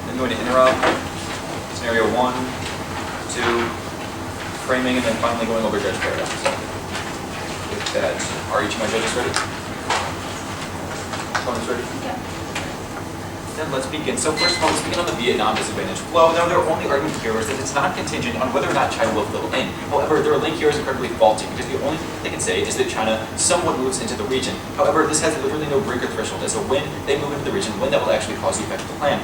S4: then going to interop, scenario 1, 2, framing, and then finally going over judge paradigms. With that, are each of my judges ready? Opponents ready?
S2: Yeah.
S4: Then let's begin. So first of all, let's begin on the Vietnam disadvantage flow. Now, their only argument here is that it's not contingent on whether or not China will fill in. However, their link here is incredibly faulty because the only thing they can say is that China somewhat moves into the region. However, this has literally no breaker threshold as to when they move into the region, when that will actually cause the effect of the plan.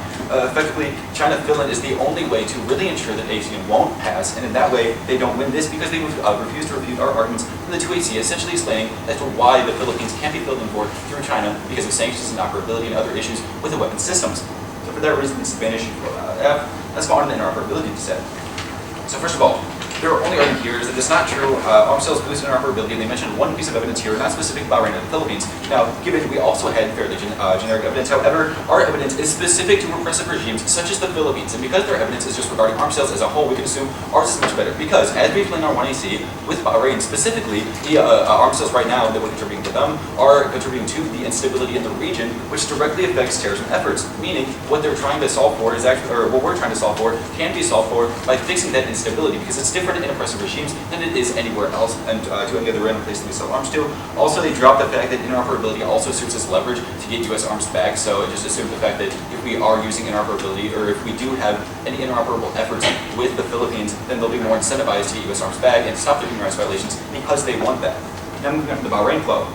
S4: Effectively, China fill in is the only way to really ensure that ASEAN won't pass, and in that way, they don't win this because they refuse to refute our arguments from the 2AC, essentially explaining as to why the Philippines can't be filled in for through China because of sanctions and operability and other issues with the weapon systems. So for that reason, disadvantage F. Let's go on to the interoperability set. So first of all, their only argument here is that it's not true. Arms sales boost interoperability, and they mentioned one piece of evidence here, not specific about Bahrain and the Philippines. Now, given we also had fairly generic evidence, however, our evidence is specific to repressive regimes such as the Philippines, and because their evidence is just regarding arms sales as a whole, we can assume ours is much better. Because, as we explained in our 1AC, with Bahrain specifically, the arms sales right now that we're contributing to them are contributing to the instability in the region, which directly affects terrorism efforts. Meaning, what they're trying to solve for is actually, or what we're trying to solve for, can be solved for by fixing that instability, because it's different in oppressive regimes than it is anywhere else, and to any other random place that we sell arms to. Also, they dropped the fact that interoperability also serves as leverage to get U.S. arms back, so just assume the fact that if we are using interoperability, or if we do have any interoperable efforts with the Philippines, then they'll be more incentivized to get U.S. arms back and stop the human rights violations because they want that. Now moving on to the Bahrain flow.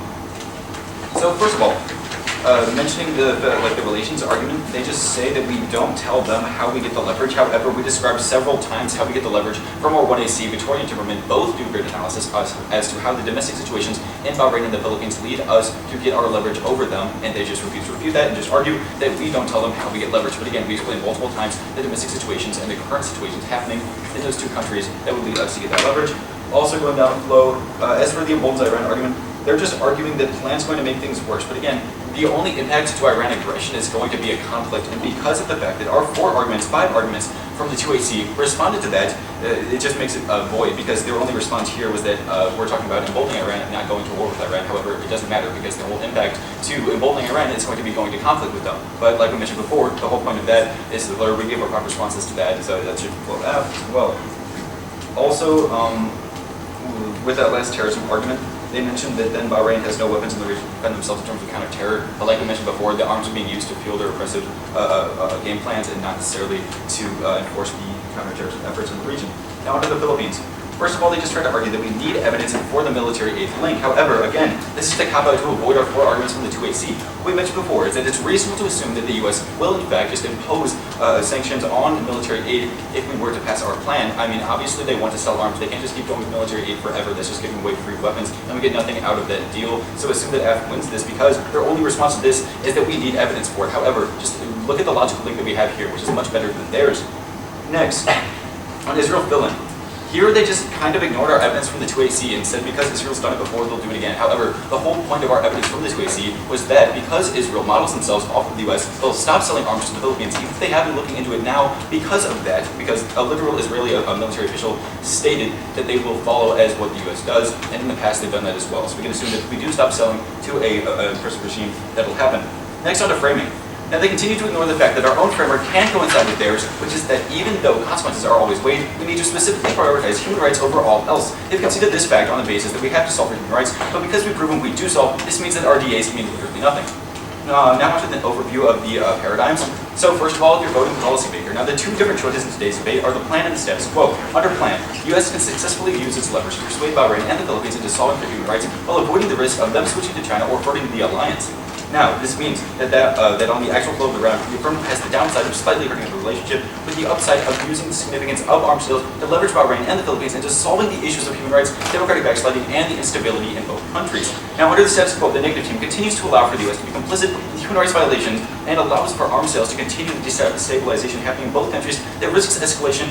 S4: So first of all, mentioning the relations argument, they just say that we don't tell them how we get the leverage. However, we described several times how we get the leverage from our 1AC. Victoria and Timmerman both do great analysis as to how the domestic situations in Bahrain and the Philippines lead us to get our leverage over them, and they just refuse to refute that and just argue that we don't tell them how we get leverage. But again, we explained multiple times the domestic situations and the current situations happening in those two countries that would lead us to get that leverage. Also going down the flow, as for the Emboldened Iran argument, they're just arguing that the plan's going to make things worse. But again, the only impact to Iran aggression is going to be a conflict, and because of the fact that our 5 arguments from the 2AC responded to that, it just makes it void, because their only response here was that we're talking about emboldening Iran and not going to war with Iran. However, it doesn't matter, because the whole impact to emboldening Iran is going to be going to conflict with them. But like we mentioned before, the whole point of that is that we give our proper responses to that, so that should flow out as well. Also, with that last terrorism argument, they mentioned that then Bahrain has no weapons in the region to defend themselves in terms of counter-terror. But like we mentioned before, the arms are being used to fuel their oppressive game plans and not necessarily to enforce the counter-terrorism efforts in the region. Now onto the Philippines. First of all, they just tried to argue that we need evidence for the military aid link. However, again, this is the cop-out to avoid our 4 arguments from the 2AC. What we mentioned before is that it's reasonable to assume that the U.S. will, in fact, just impose sanctions on military aid if we were to pass our plan. I mean, obviously they want to sell arms. They can't just keep going with military aid forever. That's just giving away free weapons, and we get nothing out of that deal. So assume that AF wins this, because their only response to this is that we need evidence for it. However, just look at the logical link that we have here, which is much better than theirs. Next, on Israel fill-in. Here they just kind of ignored our evidence from the 2AC and said because Israel's done it before, they'll do it again. However, the whole point of our evidence from the 2AC was that because Israel models themselves off of the US, they'll stop selling arms to the Philippines, even if they have been looking into it now because of that, because a literal Israeli military official stated that they will follow as what the US does, and in the past they've done that as well. So we can assume that if we do stop selling to a oppressive regime, that'll happen. Next, on to framing. Now they continue to ignore the fact that our own framework can coincide with theirs, which is that even though consequences are always weighed, we need to specifically prioritize human rights over all else. They've conceded this fact on the basis that we have to solve for human rights, but because we've proven we do solve, this means that RDAs mean literally nothing. Now onto the overview of the paradigms. So first of all, if you're voting policymaker. Now the 2 different choices in today's debate are the plan and the status quo. Under plan, the U.S. can successfully use its leverage to persuade Bahrain and the Philippines into solving for human rights while avoiding the risk of them switching to China or furthering the alliance. Now, this means that on the actual flow of the round, the affirmative has the downside of slightly hurting the relationship, with the upside of using the significance of arms sales to leverage Bahrain and the Philippines into solving the issues of human rights, democratic backsliding, and the instability in both countries. Now, under the status quo, the negative team continues to allow for the U.S. to be complicit in human rights violations and allows for arms sales to continue the destabilization happening in both countries that risks escalation,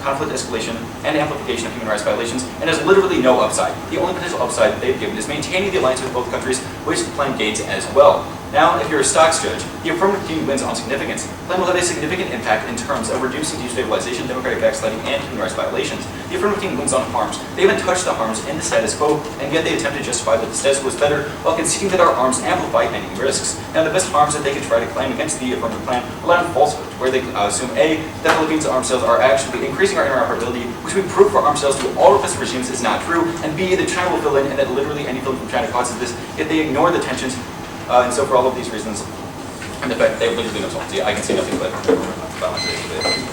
S4: conflict escalation, and amplification of human rights violations, and has literally no upside. The only potential upside that they've given is maintaining the alliance with both countries, which the plan gains as well. Now, if you're a stocks judge, the affirmative team wins on significance. The plan will have a significant impact in terms of reducing destabilization, democratic backsliding, and human rights violations. The affirmative team wins on harms. They haven't touched the harms in the status quo, and yet they attempt to justify that the status quo is better while conceding that our arms amplify any risks. Now, the best harms that they can try to claim against the affirmative plan rely on falsehood, where they assume A, that Philippines arms sales are actually increasing our interoperability, which we prove for arms sales to all repressive regimes is not true, and B, that China will fill in and that literally any filling from China causes this, yet they ignore the tensions. And so for all of these reasons, and the fact that they have literally no solvency, I can see nothing but violence today.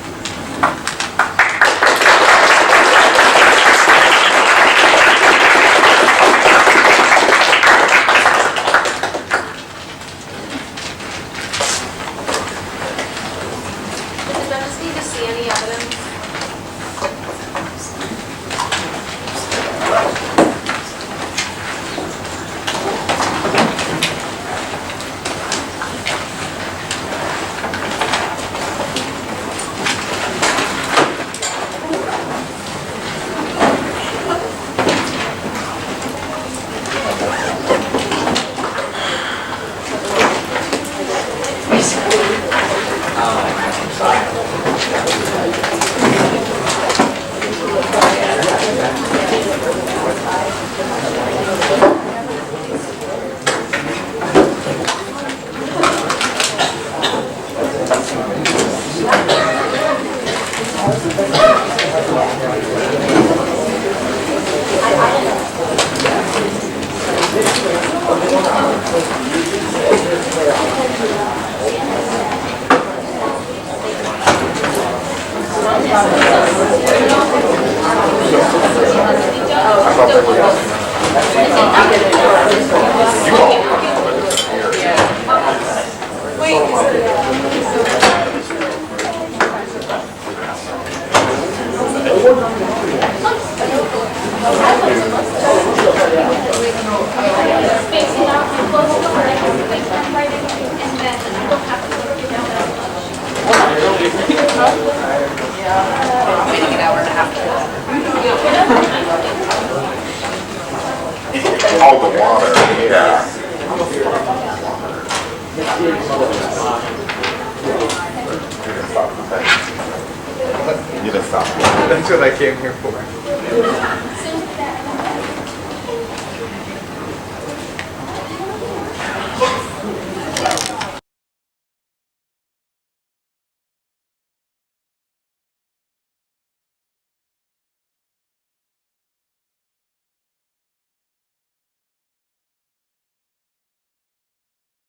S5: All the water, yeah. That's what I came here for.